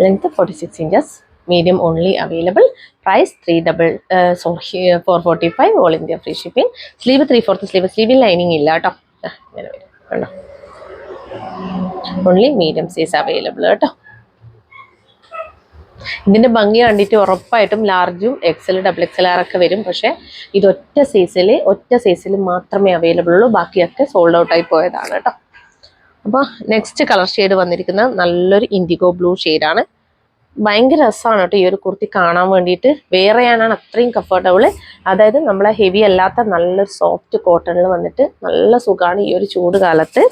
Length 46 inches, medium only available. Price 445, all India free shipping. Sleeve 3/4 sleeve. സ്ലീവിൽ ലൈനിങ് ഇല്ല കേട്ടോ. ഇങ്ങനെ വരും കേട്ടോ. ഓൺലി മീഡിയം സൈസ് അവൈലബിൾ കേട്ടോ. ഇതിന്റെ ഭംഗി കണ്ടിട്ട് ഉറപ്പായിട്ടും ലാർജും XL, XXL ഒക്കെ വരും. പക്ഷെ ഇത് ഒറ്റ സൈസിൽ മാത്രമേ അവൈലബിൾ ഉള്ളൂ. ബാക്കിയൊക്കെ സോൾഡ് ഔട്ട് ആയി പോയതാണ് കേട്ടോ. അപ്പോൾ നെക്സ്റ്റ് കളർ ഷെയ്ഡ് വന്നിരിക്കുന്നത് നല്ലൊരു ഇൻഡിഗോ ബ്ലൂ ഷെയ്ഡാണ്. ഭയങ്കര രസമാണ് കേട്ടോ ഈ ഒരു കുർത്തി കാണാൻ വേണ്ടിയിട്ട്. വെയർ ചെയ്യാനാണ് അത്രയും കംഫർട്ടബിൾ. അതായത് നമ്മളെ ഹെവി അല്ലാത്ത നല്ലൊരു സോഫ്റ്റ് കോട്ടണിൽ വന്നിട്ട് നല്ല സുഖമാണ് ഈ ഒരു ചൂട് കാലത്ത്.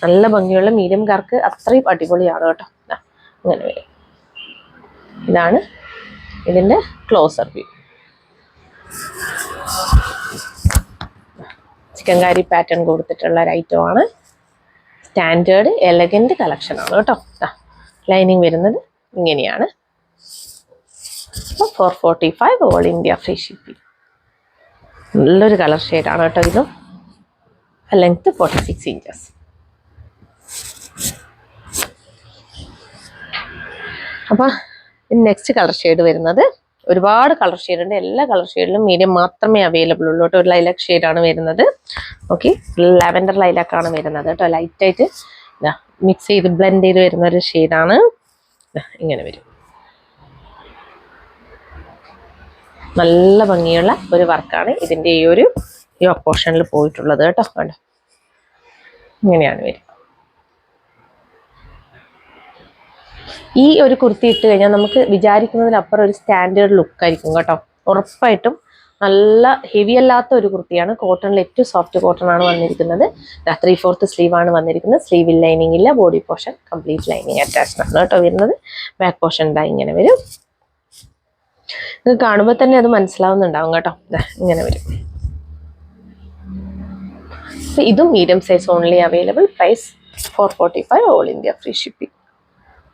നല്ല ഭംഗിയുള്ള മീഡിയംകാർക്ക് അത്രയും അടിപൊളിയാണ് കേട്ടോ. അങ്ങനെ വരും. ഇതാണ് ഇതിൻ്റെ ക്ലോസർ വ്യൂ. ചിക്കൻകാരി പാറ്റേൺ കൊടുത്തിട്ടുള്ള ഒരു ഐറ്റമാണ്. സ്റ്റാൻഡേർഡ് എലഗന്റ് കളക്ഷൻ ആണ് കേട്ടോ. ലൈനിങ് വരുന്നത് ഇങ്ങനെയാണ്. 445, ഓൾ ഇന്ത്യ ഫ്രീ ഷിപ്പിംഗ്. നല്ലൊരു കളർ ഷെയ്ഡാണ് കേട്ടോ ഇതും. Length 46 inches. അപ്പോൾ നെക്സ്റ്റ് കളർ ഷെയ്ഡ് വരുന്നത്, ഒരുപാട് കളർ ഷെയ്ഡ് ഉണ്ട്. എല്ലാ കളർ ഷെയ്ഡിലും മീഡിയം മാത്രമേ അവൈലബിൾ ഉള്ളൂ കേട്ടോ. ഒരു ലൈലാക്ക് ഷെയ്ഡാണ് വരുന്നത്. ഓക്കെ, ലാവൻഡർ ലൈലാക്കാണ് വരുന്നത് കേട്ടോ. ലൈറ്റായിട്ട് മിക്സ് ചെയ്ത് ബ്ലെൻഡ് ചെയ്ത് വരുന്ന ഒരു ഷെയ്ഡാണ്. ഇങ്ങനെ വരും. നല്ല ഭംഗിയുള്ള ഒരു വർക്കാണ് ഇതിൻ്റെ ഈ ഒരു പോർഷനിൽ പോയിട്ടുള്ളത് കേട്ടോ. കണ്ടോ, ഇങ്ങനെയാണ് വരും. ഈ ഒരു കുർത്തി ഇട്ട് കഴിഞ്ഞാൽ നമുക്ക് വിചാരിക്കുന്നതിലപ്പുറം ഒരു സ്റ്റാൻഡേർഡ് ലുക്കായിരിക്കും കേട്ടോ. ഉറപ്പായിട്ടും നല്ല ഹെവി അല്ലാത്ത ഒരു കുർത്തിയാണ്. കോട്ടണിൽ ഏറ്റവും സോഫ്റ്റ് കോട്ടൺ ആണ് വന്നിരിക്കുന്നത്. 3/4 സ്ലീവ് ആണ് വന്നിരിക്കുന്നത്. സ്ലീവിൽ ലൈനിങ് ഇല്ല. Body portion complete lining attached ആണ് കേട്ടോ വരുന്നത്. ബാക്ക് പോർഷൻ ഇതാ ഇങ്ങനെ വരും. ഇത് കാണുമ്പോൾ തന്നെ അത് മനസ്സിലാവുന്നുണ്ടാവും കേട്ടോ. ഇങ്ങനെ വരും. ഇതും medium size only available. Price 445 all India free shipping.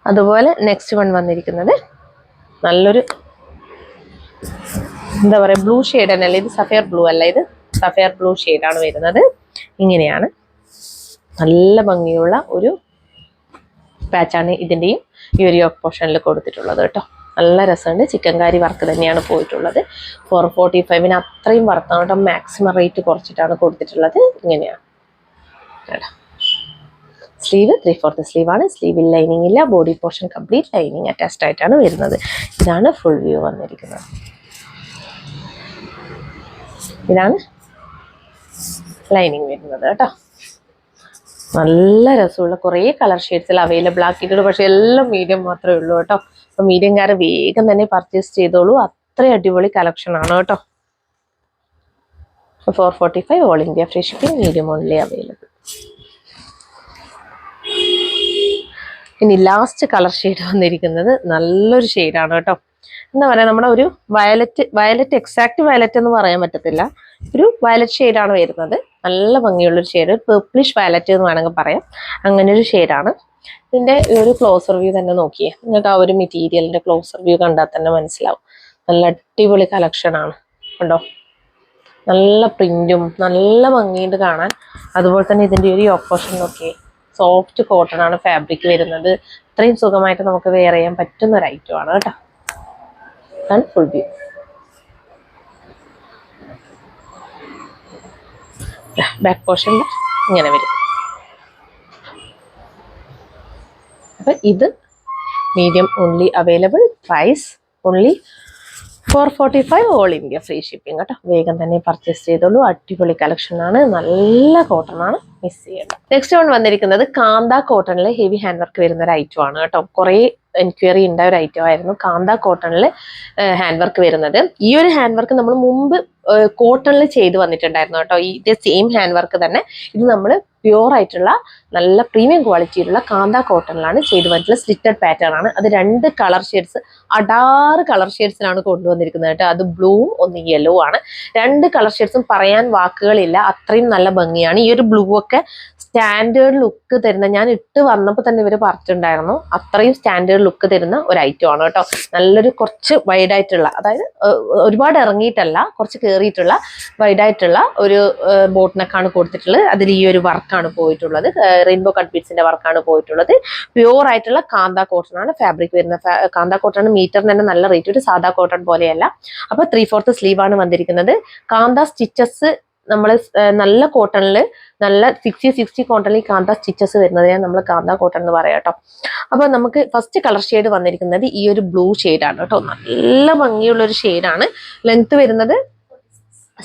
അതുപോലെ നെക്സ്റ്റ് വൺ വന്നിരിക്കുന്നത് നല്ലൊരു എന്താ പറയുക ബ്ലൂ ഷെയ്ഡ് തന്നെയല്ല, ഇത് സഫയർ ബ്ലൂ അല്ല, ഇത് സഫയർ ബ്ലൂ ഷെയ്ഡാണ് വരുന്നത്. ഇങ്ങനെയാണ് നല്ല ഭംഗിയുള്ള ഒരു പാച്ചാണ് ഇതിൻ്റെയും ഈ ഒരു യോക്ക് പോർഷനിൽ കൊടുത്തിട്ടുള്ളത് കേട്ടോ. നല്ല രസമുണ്ട്. ചിക്കൻകാരി വർക്ക് തന്നെയാണ് പോയിട്ടുള്ളത്. 445 അത്രയും വർത്താണ് കേട്ടോ. മാക്സിമം റേറ്റ് കുറച്ചിട്ടാണ് കൊടുത്തിട്ടുള്ളത്. ഇങ്ങനെയാണ് കേട്ടോ. സ്ലീവ് 3/4 സ്ലീവാണ്. സ്ലീവിൽ ലൈനിങ് ഇല്ല. Body portion complete lining attached ആയിട്ടാണ് വരുന്നത്. ഇതാണ് ഫുൾ വ്യൂ വന്നിരിക്കുന്നത്. ഇതാണ് ലൈനിങ് വരുന്നത് കേട്ടോ. നല്ല രസമുള്ള കുറേ കളർ ഷെയ്ഡ്സിൽ അവൈലബിൾ ആക്കിയിട്ടുണ്ട്. പക്ഷെ എല്ലാം മീഡിയം മാത്രമേ ഉള്ളൂ കേട്ടോ. അപ്പോൾ മീഡിയംകാരെ വേഗം തന്നെ പർച്ചേസ് ചെയ്തോളൂ. അത്രയും അടിപൊളി കളക്ഷൻ ആണ് കേട്ടോ. 445 all India free shipping. Medium only available. ഇനി ലാസ്റ്റ് കളർ ഷെയ്ഡ് വന്നിരിക്കുന്നത് നല്ലൊരു ഷെയ്ഡാണ് കേട്ടോ. എന്താ പറയുക, നമ്മുടെ ഒരു വയലറ്റ് എക്സാക്ട് വയലറ്റ് എന്ന് പറയാൻ പറ്റത്തില്ല. ഒരു വയലറ്റ് ഷെയ്ഡാണ് വരുന്നത്. നല്ല ഭംഗിയുള്ളൊരു ഷെയ്ഡ്. പേർപ്പിളിഷ് വയലറ്റ് എന്ന് വേണമെങ്കിൽ പറയാം. അങ്ങനെ ഒരു ഷെയ്ഡാണ്. ഇതിൻ്റെ ഒരു ക്ലോസർ വ്യൂ തന്നെ നോക്കിയേ. നിങ്ങൾക്ക് ആ ഒരു മെറ്റീരിയലിൻ്റെ ക്ലോസർ വ്യൂ കണ്ടാൽ തന്നെ മനസ്സിലാവും. നല്ല അടിപൊളി കളക്ഷനാണ് കണ്ടോ. നല്ല പ്രിന്റും നല്ല ഭംഗിയുണ്ട് കാണാൻ. അതുപോലെ തന്നെ ഇതിൻ്റെ ഒരു ഓപ്പോഷൻ നോക്കിയേ. സോഫ്റ്റ് കോട്ടൺ ആണ് ഫാബ്രിക് വരുന്നത്. ഇത്രയും സുഖമായിട്ട് നമുക്ക് വെയർ ചെയ്യാൻ പറ്റുന്ന ഒരു ഐറ്റം ആണ് കേട്ടോ. ആണ് ഫുൾ വ്യൂ. ബാക്ക് പോർഷൻ ഇങ്ങനെ വരും. അപ്പൊ ഇത് medium only available. Price only 445 all India free shipping കേട്ടോ. വേഗം തന്നെ പർച്ചേസ് ചെയ്തോളൂ. അടിപൊളി കളക്ഷൻ ആണ്. നല്ല കോട്ടൺ ആണ്, മിസ് ചെയ്യേണ്ട. നെക്സ്റ്റ് വൺ വന്നിരിക്കുന്നത് കാന്ത കോട്ടണിൽ ഹെവി ഹാൻഡ് വർക്ക് വരുന്ന ഒരു ഐറ്റം ആണ് കേട്ടോ. കുറേ എൻക്വയറി ഉണ്ടായ ഒരു ഐറ്റം ആയിരുന്നു കാന്ത കോട്ടണിൽ ഹാൻഡ് വർക്ക് വരുന്നത്. ഈ ഒരു ഹാൻഡ് വർക്ക് നമ്മൾ മുമ്പ് കോട്ടണിൽ ചെയ്ത് വന്നിട്ടുണ്ടായിരുന്നു കേട്ടോ. ഇതേ സെയിം ഹാൻഡ് വർക്ക് തന്നെ ഇത് നമ്മൾ പ്യുവർ ആയിട്ടുള്ള നല്ല പ്രീമിയം ക്വാളിറ്റിയിലുള്ള കാന്ത കോട്ടണിലാണ് ചെയ്ത് വന്നിട്ടുള്ള സ്ലിറ്റഡ് പാറ്റേൺ ആണ്. അത് 2 കളർ ഷെയ്ഡ്സ്, അടാറ് കളർ ഷെയ്ഡ്സിലാണ് കൊണ്ടുവന്നിരിക്കുന്നത് കേട്ടോ. അത് ബ്ലൂവും ഒന്ന് യെല്ലോ ആണ്. 2 കളർ ഷെയ്ഡ്സും പറയാൻ വാക്കുകളില്ല. അത്രയും നല്ല ഭംഗിയാണ്. ഈ ഒരു ബ്ലൂ ഒക്കെ സ്റ്റാൻഡേർഡ് ലുക്ക് തരുന്ന, ഞാൻ ഇട്ട് വന്നപ്പോൾ തന്നെ ഇവർ പറഞ്ഞിട്ടുണ്ടായിരുന്നു, അത്രയും സ്റ്റാൻഡേർഡ് ലുക്ക് തരുന്ന ഒരു ഐറ്റം ആണ് കേട്ടോ. നല്ലൊരു കുറച്ച് വൈഡായിട്ടുള്ള, അതായത് ഒരുപാട് ഇറങ്ങിയിട്ടല്ല, കുറച്ച് കയറിയിട്ടുള്ള വൈഡായിട്ടുള്ള ഒരു ബോട്ട് നെക്കാണ് കൊടുത്തിട്ടുള്ളത്. അതിൽ ഈ ഒരു വർക്കാണ് പോയിട്ടുള്ളത്. റെയിൻബോ കട്ട് ബീഡ്സിന്റെ വർക്കാണ് പോയിട്ടുള്ളത്. പ്യുവർ ആയിട്ടുള്ള കാന്ത കോട്ടൺ ആണ് ഫാബ്രിക് വരുന്നത്. കാന്ത കോട്ടൺ മീറ്ററിന് തന്നെ നല്ല റേറ്റ്. ഒരു സാധാ കോട്ടൺ പോലെയല്ല. അപ്പൊ 3/4 സ്ലീവ് ആണ് വന്നിരിക്കുന്നത്. കാന്ത സ്റ്റിച്ചസ് നമ്മൾ നല്ല കോട്ടണിൽ, നല്ല 60 കോട്ടണിൽ കാന്ത സ്റ്റിച്ചസ് വരുന്നതിനാണ് നമ്മൾ കാന്ത കോട്ടൺ എന്ന് പറയാം കേട്ടോ. അപ്പൊ നമുക്ക് ഫസ്റ്റ് കളർ ഷെയ്ഡ് വന്നിരിക്കുന്നത് ഈ ഒരു ബ്ലൂ ഷെയ്ഡാണ് കേട്ടോ. നല്ല ഭംഗിയുള്ള ഒരു ഷെയ്ഡാണ്. ലെങ്ത് വരുന്നത്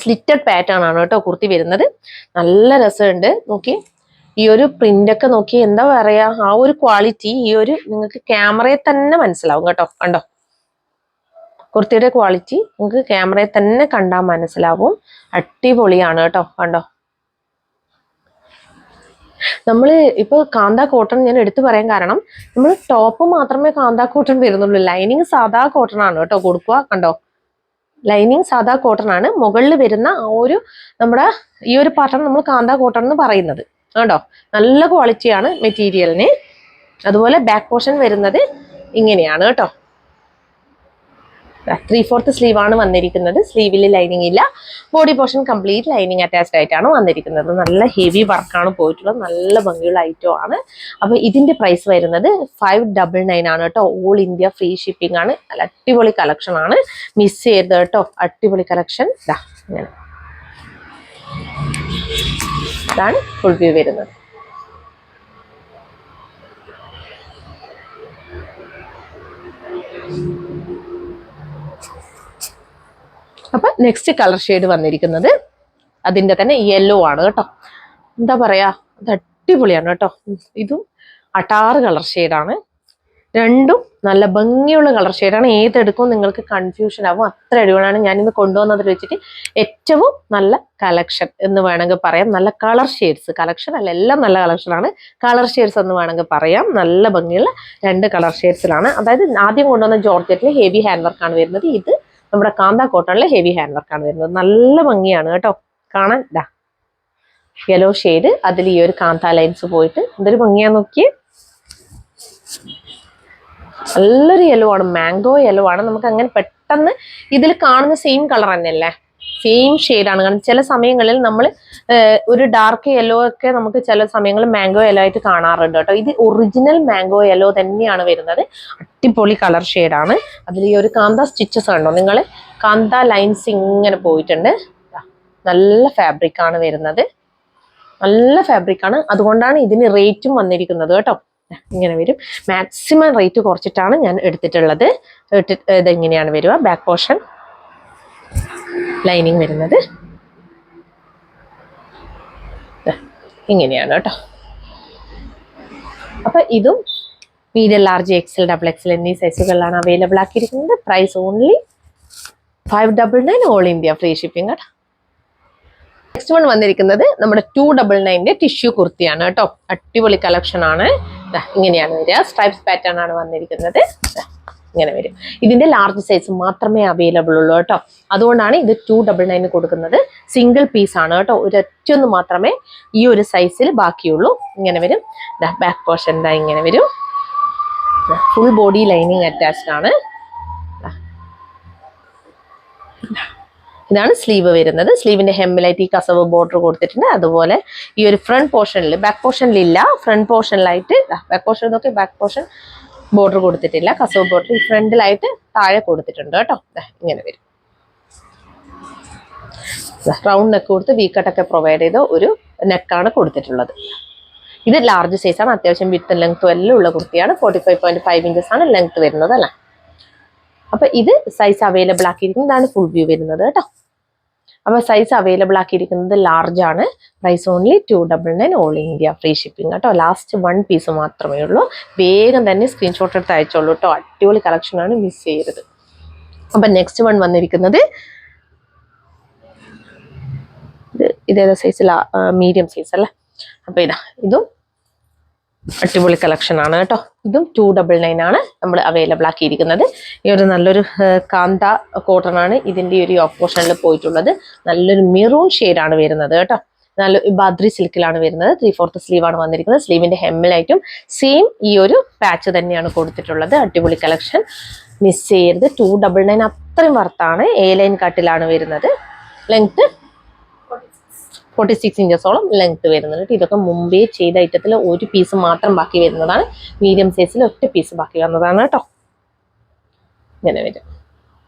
സ്ലിറ്റഡ് പാറ്റേൺ ആണ് കേട്ടോ കുർത്തി വരുന്നത്. നല്ല രസമുണ്ട്. നോക്കി ഈ ഒരു പ്രിന്റ് ഒക്കെ നോക്കി, എന്താ പറയാ, ആ ഒരു ക്വാളിറ്റി ഈ ഒരു നിങ്ങൾക്ക് ക്യാമറയിൽ തന്നെ മനസ്സിലാവും കേട്ടോ. കണ്ടോ കുർത്തിയുടെ ക്വാളിറ്റി നിങ്ങൾക്ക് ക്യാമറയിൽ തന്നെ കണ്ടാൽ മനസ്സിലാവും. അടിപൊളിയാണ് കേട്ടോ. കണ്ടോ, നമ്മൾ ഇപ്പോൾ കാന്ത കോട്ടൺ ഞാൻ എടുത്തു പറയാൻ കാരണം, നമ്മൾ ടോപ്പ് മാത്രമേ കാന്ത കോട്ടൺ വരുന്നുള്ളൂ. ലൈനിങ് സാധാ കോട്ടൺ ആണ് കേട്ടോ കൊടുക്കുക. കണ്ടോ, ലൈനിങ് സാധാ കോട്ടൺ ആണ്. മുകളിൽ വരുന്ന ആ ഒരു നമ്മുടെ ഈ ഒരു പാർട്ടാണ് നമ്മൾ കാന്ത കോട്ടൺ എന്ന് പറയുന്നത്. കണ്ടോ, നല്ല ക്വാളിറ്റിയാണ് മെറ്റീരിയലിന്. അതുപോലെ ബാക്ക് പോർഷൻ വരുന്നത് ഇങ്ങനെയാണ് കേട്ടോ. 3/4 സ്ലീവ് ആണ് വന്നിരിക്കുന്നത്. സ്ലീവിൽ ലൈനിങ് ഇല്ല. Body portion complete lining attached ആയിട്ടാണ് വന്നിരിക്കുന്നത്. നല്ല ഹെവി വർക്കാണ് പോയിട്ടുള്ളത്. നല്ല ഭംഗിയുള്ള ഐറ്റം ആണ്. അപ്പൊ ഇതിന്റെ പ്രൈസ് വരുന്നത് 599 ആണ് കേട്ടോ. ഓൾ ഇന്ത്യ ഫ്രീ ഷിപ്പിംഗ് ആണ്. നല്ല അടിപൊളി കളക്ഷൻ ആണ്, മിസ് ചെയ്യരുത് കേട്ടോ. അടിപൊളി കളക്ഷൻ. ഇങ്ങനെ ഇതാണ് ഫുൾ വ്യൂ വരുന്നത്. അപ്പൊ നെക്സ്റ്റ് കളർ ഷെയ്ഡ് വന്നിരിക്കുന്നത് അതിന്റെ തന്നെ യെല്ലോ ആണ് കേട്ടോ. എന്താ പറയാ, അത് അടിപൊളിയാണ് കേട്ടോ. ഇതും അട്ടാറ് കളർ ഷെയ്ഡാണ്. രണ്ടും നല്ല ഭംഗിയുള്ള കളർ ഷെയ്ഡാണ്. ഏതെടുക്കും നിങ്ങൾക്ക് കൺഫ്യൂഷൻ ആവും, അത്ര അടിപൊളിയാണ്. ഞാനിന്ന് കൊണ്ടുവന്നതിൽ വെച്ചിട്ട് ഏറ്റവും നല്ല കളക്ഷൻ എന്ന് വേണമെങ്കിൽ പറയാം. നല്ല കളർ ഷെയ്ഡ്സ്, കളക്ഷൻ അല്ല എല്ലാം നല്ല കളക്ഷനാണ്. കളർ ഷെയ്ഡ്സ് എന്ന് വേണമെങ്കിൽ പറയാം. നല്ല ഭംഗിയുള്ള 2 കളർ ഷെയ്ഡ്സിലാണ്. അതായത് ആദ്യം കൊണ്ടുവന്ന ജോർജറ്റിൽ ഹെവി ഹാൻഡ് വർക്കാണ് വരുന്നത്. ഇത് നമ്മുടെ കാന്ത കോട്ടണിലെ ഹെവി ഹാൻഡ് വർക്കാണ് വരുന്നത്. നല്ല ഭംഗിയാണ് കേട്ടോ കാണാൻ. യെല്ലോ ഷെയ്ഡ്, അതിൽ ഈ ഒരു കാന്ത ലൈൻസ് പോയിട്ട് എന്തൊരു ഭംഗിയാന്ന് നോക്കിയേ. നല്ലൊരു യെല്ലോ ആണ്, മാംഗോ യെല്ലോ ആണ്. നമുക്ക് അങ്ങനെ പെട്ടെന്ന് ഇതിൽ കാണുന്ന സെയിം കളർ തന്നെയല്ലേ, സെയിം ഷെയ്ഡാണ്. കാരണം ചില സമയങ്ങളിൽ നമ്മൾ ഒരു ഡാർക്ക് യെല്ലോ ഒക്കെ നമുക്ക് ചില സമയങ്ങളിൽ മാംഗോ യെല്ലോ ആയിട്ട് കാണാറുണ്ട് കേട്ടോ. ഇത് ഒറിജിനൽ മാംഗോ യെല്ലോ തന്നെയാണ് വരുന്നത്. അടിപൊളി കളർ ഷെയ്ഡാണ്. അതിൽ ഈ ഒരു കാന്ത സ്റ്റിച്ചസ് കണ്ടോ നിങ്ങൾ, കാന്ത ലൈൻസ് ഇങ്ങനെ പോയിട്ടുണ്ട്. നല്ല ഫാബ്രിക് ആണ് വരുന്നത്, നല്ല ഫാബ്രിക് ആണ്. അതുകൊണ്ടാണ് ഇതിന് റേറ്റും വന്നിരിക്കുന്നത് കേട്ടോ. ഇങ്ങനെ വരും. മാക്സിമം റേറ്റ് കുറച്ചിട്ടാണ് ഞാൻ എടുത്തിട്ടുള്ളത്. ഇതെങ്ങനെയാണ് വരിക, ബാക്ക് പോർഷൻ ലൈനിങ് വരുന്നത് ഇങ്ങനെയാണ് കേട്ടോ. അപ്പൊ ഇതും medium, large, XL, double XL എന്നീ സൈസുകളിലാണ് അവൈലബിൾ ആക്കിയിരിക്കുന്നത്. Price only 599, all India free shipping കേട്ടോ. നെക്സ്റ്റ് വൺ വന്നിരിക്കുന്നത് നമ്മുടെ 299 ടിഷ്യൂ കുർത്തിയാണ് കേട്ടോ. അടിപൊളി കളക്ഷൻ ആണ്. ഇങ്ങനെയാണ് വരിക. സ്ട്രൈപ്സ് പാറ്റേൺ ആണ് വന്നിരിക്കുന്നത്. ഇങ്ങനെ വരും. ഇതിന്റെ ലാർജ് സൈസ് മാത്രമേ അവൈലബിൾ ഉള്ളൂ കേട്ടോ. അതുകൊണ്ടാണ് ഇത് 299 കൊടുക്കുന്നത്. സിംഗിൾ പീസ് ആണ് കേട്ടോ. ഒരൊറ്റൊന്ന് മാത്രമേ ഈ ഒരു സൈസിൽ ബാക്കിയുള്ളൂ. ഇങ്ങനെ വരും. ബാക്ക് പോർഷൻ ഇങ്ങനെ വരും. ഫുൾ ബോഡി ലൈനിങ് അറ്റാച്ച്ഡ് ആണ്. ഇതാണ് സ്ലീവ് വരുന്നത്. സ്ലീവിന്റെ ഹെമ്മിലായിട്ട് ഈ കസവ് ബോർഡർ കൊടുത്തിട്ടുണ്ട്. അതുപോലെ ഈ ഒരു ഫ്രണ്ട് പോർഷനിൽ, ബാക്ക് പോർഷനിൽ ഇല്ല, ഫ്രണ്ട് പോർഷനിലായിട്ട് ബാക്ക് പോർഷൻ നോക്കി, ബാക്ക് പോർഷൻ ബോർഡർ കൊടുത്തിട്ടില്ല, കസവ് ബോർഡർ ഈ ഫ്രണ്ടിലായിട്ട് താഴെ കൊടുത്തിട്ടുണ്ട് കേട്ടോ. ഇങ്ങനെ വരും. റൗണ്ട് നെക്ക് കൊടുത്ത് വീക്കട്ടൊക്കെ പ്രൊവൈഡ് ചെയ്ത ഒരു നെക്കാണ് കൊടുത്തിട്ടുള്ളത്. ഇത് ലാർജ് സൈസ് ആണ്. അത്യാവശ്യം വിത്ത് ലെങ്ത്തും എല്ലാം ഉള്ള കുർത്തിയാണ്. 45.5 ഇഞ്ചസ് ആണ് ലെങ്ത് വരുന്നത് അല്ലേ. അപ്പൊ ഇത് സൈസ് അവൈലബിൾ ആക്കിയിരിക്കുന്നതാണ് ഫുൾ വ്യൂ വരുന്നത് കേട്ടോ. അപ്പൊ സൈസ് അവൈലബിൾ ആക്കിയിരിക്കുന്നത് ലാർജ് ആണ്. Price only 299, all India free shipping കേട്ടോ. ലാസ്റ്റ് 1 പീസ് മാത്രമേ ഉള്ളൂ. വേഗം തന്നെ സ്ക്രീൻഷോട്ട് എടുത്ത് അയച്ചോളൂ കേട്ടോ. അടിപൊളി കളക്ഷൻ ആണ്, മിസ് ചെയ്യരുത്. അപ്പൊ നെക്സ്റ്റ് വൺ വന്നിരിക്കുന്നത് ഇതേതാ സൈസില, മീഡിയം സൈസ് അല്ലേ. അപ്പൊ ഇതും അടിപൊളി കളക്ഷൻ ആണ് കേട്ടോ. ഇതും 299 ആണ് നമ്മൾ അവൈലബിൾ ആക്കിയിരിക്കുന്നത്. ഈ ഒരു നല്ലൊരു കാന്ത കോട്ടൺ ആണ് ഇതിന്റെ ഒരു യോക്ക് പോർഷനിൽ പോയിട്ടുള്ളത്. നല്ലൊരു മെറൂൺ ഷെയ്ഡാണ് വരുന്നത് കേട്ടോ. നല്ല ബാദ്രി സിൽക്കിലാണ് വരുന്നത്. 3/4 സ്ലീവ് ആണ് വന്നിരിക്കുന്നത്. സ്ലീവിന്റെ ഹെമ്മിലായിട്ടും സെയിം ഈ ഒരു പാച്ച് തന്നെയാണ് കൊടുത്തിട്ടുള്ളത്. അടിപൊളി കളക്ഷൻ, മിസ് ചെയ്യരുത്. 299 അത്രയും വർത്താണ്. എ ലൈൻ കട്ടിലാണ് വരുന്നത്. ലെങ്ത് 46 ഇഞ്ചസോളം ലെങ്ത് വരുന്നുണ്ട്. ഇതൊക്കെ മുമ്പേ ചെയ്ത ഐറ്റത്തിൽ ഒരു പീസ് മാത്രം ബാക്കി വരുന്നതാണ്. മീഡിയം സൈസിൽ ഒറ്റ പീസ് ബാക്കി വന്നതാണ് കേട്ടോ. ഇങ്ങനെ വരും.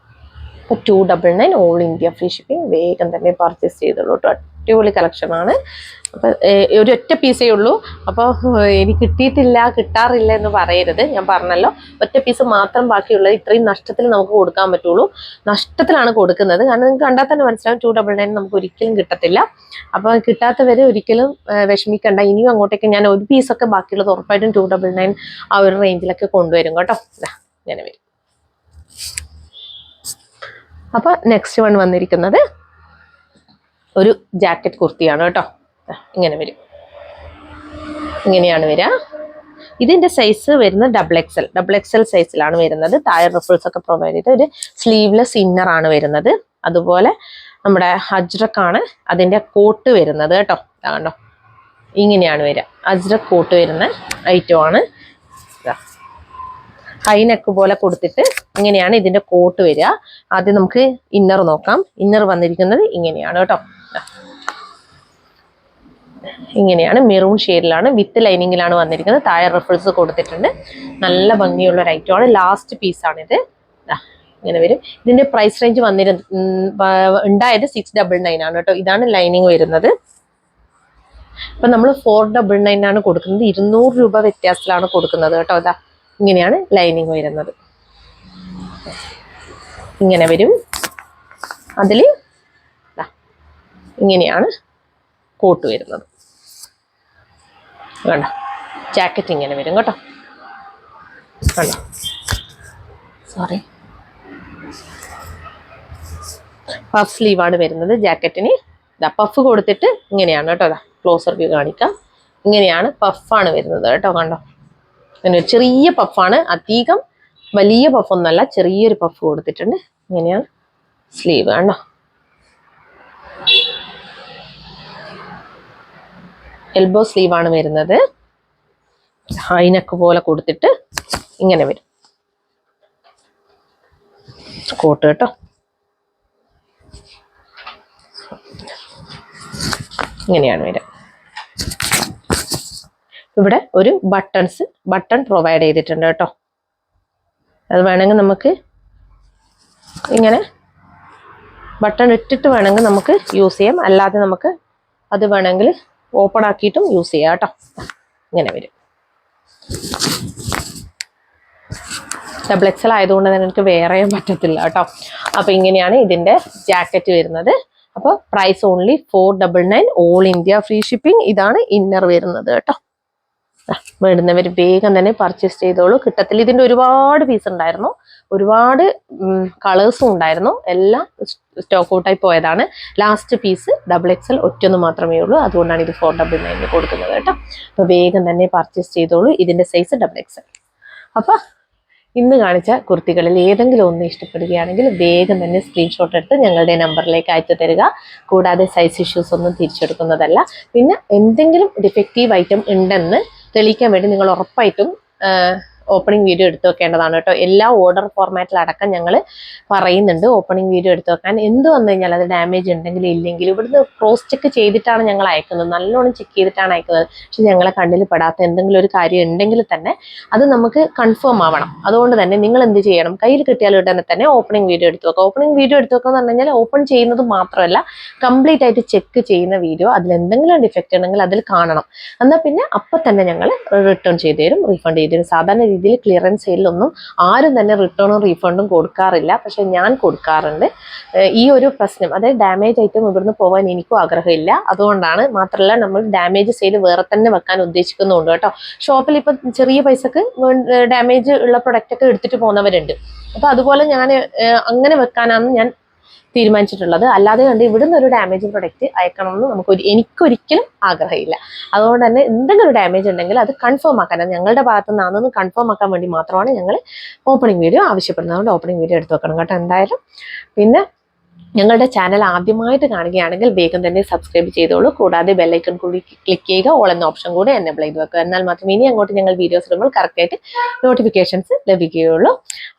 അപ്പൊ 299, ഓൾ ഇന്ത്യ ഫ്രീ ഷിപ്പിംഗ്. വേഗം തന്നെ പർച്ചേസ് ചെയ്തോളൂ കേട്ടോ. അടിപൊളി കളക്ഷൻ ആണ്. അപ്പൊ ഒരു ഒറ്റ പീസേ ഉള്ളൂ. അപ്പോൾ എനിക്ക് കിട്ടാറില്ല എന്ന് പറയരുത്. ഞാൻ പറഞ്ഞല്ലോ, ഒറ്റ പീസ് മാത്രം ബാക്കിയുള്ളത്. ഇത്രയും നഷ്ടത്തിൽ നമുക്ക് കൊടുക്കാൻ പറ്റുള്ളൂ. നഷ്ടത്തിലാണ് കൊടുക്കുന്നത്. കാരണം നിങ്ങൾക്ക് കണ്ടാൽ തന്നെ മനസ്സിലാവും 299 നമുക്ക് ഒരിക്കലും കിട്ടത്തില്ല. അപ്പൊ കിട്ടാത്തവരെ ഒരിക്കലും വിഷമിക്കണ്ട. ഇനിയും അങ്ങോട്ടേക്ക് ഞാൻ ഒരു പീസൊക്കെ ബാക്കിയുള്ളത് ഉറപ്പായിട്ടും 299 ആ ഒരു റേഞ്ചിലൊക്കെ കൊണ്ടുവരും കേട്ടോ. ഇങ്ങനെ വരും. അപ്പൊ നെക്സ്റ്റ് വൺ വന്നിരിക്കുന്നത് ഒരു ജാക്കറ്റ് കുർത്തിയാണ് കേട്ടോ. ഇങ്ങനെ വരും. ഇങ്ങനെയാണ് വരിക. ഇതിന്റെ സൈസ് വരുന്നത് ഡബിൾ എക്സൽ സൈസിലാണ് വരുന്നത്. താഴെ റിഫിൾസ് ഒക്കെ പ്രൊവൈഡ് ചെയ്ത് ഒരു സ്ലീവ്ലെസ് ഇന്നർ ആണ് വരുന്നത്. അതുപോലെ നമ്മുടെ അജ്രക്കാണ് അതിന്റെ കോട്ട് വരുന്നത് കേട്ടോ. കണ്ടോ, ഇങ്ങനെയാണ് വരിക. അജ്രക് കോട്ട് വരുന്ന ഐറ്റം ആണ്. ഹൈ നെക്ക് പോലെ കൊടുത്തിട്ട് ഇങ്ങനെയാണ് ഇതിന്റെ കോട്ട് വരിക. ആദ്യം നമുക്ക് ഇന്നർ നോക്കാം. ഇന്നർ വന്നിരിക്കുന്നത് ഇങ്ങനെയാണ് കേട്ടോ. ഇങ്ങനെയാണ് മെറൂൺ ഷെയ്ഡിലാണ്, വിത്ത് ലൈനിങ്ങിലാണ് വന്നിരിക്കുന്നത്. താഴെ റിഫിൾസ് കൊടുത്തിട്ടുണ്ട്. നല്ല ഭംഗിയുള്ള ഒരു ഐറ്റമാണ്. ലാസ്റ്റ് പീസാണിത്. ഇങ്ങനെ വരും. ഇതിന്റെ പ്രൈസ് റേഞ്ച് ഉണ്ടായത് 699 ആണ് കേട്ടോ. ഇതാണ് ലൈനിങ് വരുന്നത്. അപ്പൊ നമ്മൾ 499 ആണ് കൊടുക്കുന്നത്. 200 രൂപ വ്യത്യാസത്തിലാണ് കൊടുക്കുന്നത് കേട്ടോ. ഇങ്ങനെയാണ് ലൈനിങ് വരുന്നത്. ഇങ്ങനെ വരും. അതിൽ ഇങ്ങനെയാണ് കോട്ട് വരുന്നത്. വേണ്ട, ജാക്കറ്റ് ഇങ്ങനെ വരും കേട്ടോ. കണ്ടോ, സോറി, പഫ് സ്ലീവ് ആണ് വരുന്നത് ജാക്കറ്റിന്. ഇതാ പഫ് കൊടുത്തിട്ട് ഇങ്ങനെയാണ് കേട്ടോ. അതാ ക്ലോസർ വ്യൂ കാണിക്കാം. ഇങ്ങനെയാണ് പഫാണ് വരുന്നത് കേട്ടോ. കണ്ടോ, അങ്ങനെ ഒരു ചെറിയ പഫാണ്, അധികം വലിയ പഫൊന്നല്ല, ചെറിയൊരു പഫ് കൊടുത്തിട്ടുണ്ട്. ഇങ്ങനെയാണ് സ്ലീവ്. കണ്ടോ, എൽബോ സ്ലീവ് ആണ് വരുന്നത്. ഹൈനെക്ക് പോലെ കൊടുത്തിട്ട് ഇങ്ങനെ വരും കോട്ട് കേട്ടോ. ഇങ്ങനെയാണ് വരിക. ഇവിടെ ഒരു ബട്ടൺ പ്രൊവൈഡ് ചെയ്തിട്ടുണ്ട് കേട്ടോ. അത് വേണമെങ്കിൽ നമുക്ക് ഇങ്ങനെ ബട്ടൺ ഇട്ടിട്ട് വേണമെങ്കിൽ നമുക്ക് യൂസ് ചെയ്യാം, അല്ലാതെ നമുക്ക് അത് വേണമെങ്കിൽ ഓപ്പൺ ആക്കിയിട്ടും യൂസ് ചെയ്യാം കേട്ടോ. ഇങ്ങനെ വരും. ഡബിൾ എക്സൽ ആയതുകൊണ്ട് തന്നെ എനിക്ക് വെയർ ചെയ്യാൻ പറ്റത്തില്ല കേട്ടോ. അപ്പോൾ ഇങ്ങനെയാണ് ഇതിൻ്റെ ജാക്കറ്റ് വരുന്നത്. അപ്പോൾ price only 499, all India free shipping. ഇതാണ് ഇന്നർ വരുന്നത് കേട്ടോ. വേണ്ടുന്നവർ വേഗം തന്നെ പർച്ചേസ് ചെയ്തോളൂ. കിട്ടത്തില്ല. ഇതിൻ്റെ ഒരുപാട് പീസ് ഉണ്ടായിരുന്നു, ഒരുപാട് കളേഴ്സും ഉണ്ടായിരുന്നു. എല്ലാം സ്റ്റോക്ക് ഔട്ടായി പോയതാണ്. ലാസ്റ്റ് പീസ് ഡബിൾ എക്സൽ ഒറ്റൊന്ന് മാത്രമേ ഉള്ളൂ. അതുകൊണ്ടാണ് ഇത് 499 കൊടുക്കുന്നത് കേട്ടോ. അപ്പോൾ വേഗം തന്നെ പർച്ചേസ് ചെയ്തോളൂ. ഇതിൻ്റെ സൈസ് ഡബിൾ എക്സൽ. അപ്പോൾ ഇന്ന് കാണിച്ച കുർത്തികളിൽ ഏതെങ്കിലും ഒന്ന് ഇഷ്ടപ്പെടുകയാണെങ്കിൽ വേഗം തന്നെ സ്ക്രീൻഷോട്ട് എടുത്ത് ഞങ്ങളുടെ നമ്പറിലേക്ക് അയച്ചു തരിക. കൂടാതെ സൈസ് ഇഷ്യൂസ് ഒന്നും തിരിച്ചെടുക്കുന്നതല്ല. പിന്നെ എന്തെങ്കിലും ഡിഫക്റ്റീവ് ഐറ്റം ഉണ്ടെന്ന് തെളിയിക്കാൻ വേണ്ടി നിങ്ങൾ ഉറപ്പായിട്ടും ഓപ്പണിംഗ് വീഡിയോ എടുത്തു വെക്കേണ്ടതാണ് കേട്ടോ. എല്ലാ ഓർഡർ ഫോർമാറ്റിലടക്കം ഞങ്ങൾ പറയുന്നുണ്ട് ഓപ്പണിംഗ് വീഡിയോ എടുത്തു വെക്കാൻ. എന്ത് വന്നു കഴിഞ്ഞാൽ അത് ഡാമേജ് ഉണ്ടെങ്കിലും ഇല്ലെങ്കിലും ഇവിടുന്ന് ക്രോസ് ചെക്ക് ചെയ്തിട്ടാണ് ഞങ്ങൾ അയക്കുന്നത്, നല്ലോണം ചെക്ക് ചെയ്തിട്ടാണ് അയക്കുന്നത്. പക്ഷെ ഞങ്ങളെ കണ്ണിൽ പെടാത്ത എന്തെങ്കിലും ഒരു കാര്യം ഉണ്ടെങ്കിൽ തന്നെ അത് നമുക്ക് കൺഫേം ആവണം. അതുകൊണ്ട് തന്നെ നിങ്ങൾ എന്ത് ചെയ്യണം, കയ്യിൽ കിട്ടിയാൽ ഉടനെ തന്നെ ഓപ്പണിംഗ് വീഡിയോ എടുത്തു വെക്കുക. ഓപ്പണിംഗ് വീഡിയോ എടുത്തു വെക്കുക എന്ന് പറഞ്ഞു കഴിഞ്ഞാൽ ഓപ്പൺ ചെയ്യുന്നത് മാത്രമല്ല, കംപ്ലീറ്റ് ആയിട്ട് ചെക്ക് ചെയ്യുന്ന വീഡിയോ. അതിൽ എന്തെങ്കിലും ഡിഫക്റ്റ് ഉണ്ടെങ്കിൽ അതിൽ കാണണം. എന്നാൽ പിന്നെ അപ്പം തന്നെ ഞങ്ങൾ റിട്ടേൺ ചെയ്ത് തരും, റീഫണ്ട് ചെയ്ത് തരും. സാധാരണ ഇതിൽ ക്ലിയറൻസ് സെയിലൊന്നും ആരും തന്നെ റിട്ടേണും റീഫണ്ടും കൊടുക്കാറില്ല, പക്ഷെ ഞാൻ കൊടുക്കാറുണ്ട്. ഈ ഒരു പ്രശ്നം, അതായത് ഡാമേജ് ഐറ്റം ഇവിടുന്ന് പോകാൻ എനിക്കും ആഗ്രഹമില്ല. അതുകൊണ്ടാണ്. മാത്രമല്ല നമ്മൾ ഡാമേജ് സെയിൽ വേറെ തന്നെ വെക്കാൻ ഉദ്ദേശിക്കുന്നുണ്ട് കേട്ടോ. ഷോപ്പിൽ ഇപ്പം ചെറിയ പൈസക്ക് ഡാമേജ് ഉള്ള പ്രൊഡക്റ്റ് ഒക്കെ എടുത്തിട്ട് പോകുന്നവരുണ്ട്. അപ്പോൾ അതുപോലെ ഞാൻ അങ്ങനെ വെക്കാനാണ് ഞാൻ തീരുമാനിച്ചിട്ടുള്ളത്. അല്ലാതെ കണ്ട് ഇവിടുന്ന് ഒരു ഡാമേജ് പ്രൊഡക്റ്റ് അയക്കണമെന്ന് എനിക്കൊരിക്കലും ആഗ്രഹമില്ല. അതുകൊണ്ട് തന്നെ എന്തെങ്കിലും ഡാമേജ് ഉണ്ടെങ്കിൽ അത് കൺഫേം ആക്കാൻ, ഞങ്ങളുടെ ഭാഗത്തു നിന്നാണെന്ന് കൺഫേം ആക്കാൻ വേണ്ടി മാത്രമാണ് ഞങ്ങൾ ഓപ്പണിംഗ് വീഡിയോ ആവശ്യപ്പെടുന്നത്. അതുകൊണ്ട് ഓപ്പണിംഗ് വീഡിയോ എടുത്ത് വെക്കണം കേട്ടോ എന്തായാലും. പിന്നെ ഞങ്ങളുടെ ചാനൽ ആദ്യമായിട്ട് കാണുകയാണെങ്കിൽ വേഗം തന്നെ സബ്സ്ക്രൈബ് ചെയ്തോളൂ. കൂടാതെ ബെല്ലൈക്കൺ കൂടി ക്ലിക്ക് ചെയ്യുക, ഓൾ എന്ന ഓപ്ഷൻ കൂടി എനേബിൾ ചെയ്ത് വെക്കുക. എന്നാൽ മാത്രമേ ഇനി അങ്ങോട്ട് ഞങ്ങൾ വീഡിയോസ് ഇടുമ്പോൾ കറക്റ്റായിട്ട് നോട്ടിഫിക്കേഷൻസ് ലഭിക്കുകയുള്ളൂ.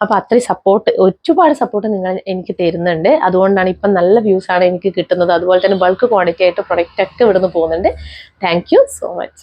അപ്പോൾ അത്രയും സപ്പോർട്ട്, ഒരുപാട് സപ്പോർട്ട് നിങ്ങൾ എനിക്ക് തരുന്നുണ്ട്. അതുകൊണ്ടാണ് ഇപ്പം നല്ല വ്യൂസാണ് എനിക്ക് കിട്ടുന്നത്. അതുപോലെ തന്നെ ബൾക്ക് ക്വാണ്ടിറ്റി ആയിട്ട് പ്രൊഡക്റ്റ് ഒക്കെ ഇവിടുന്ന് പോകുന്നുണ്ട്. Thank you so much.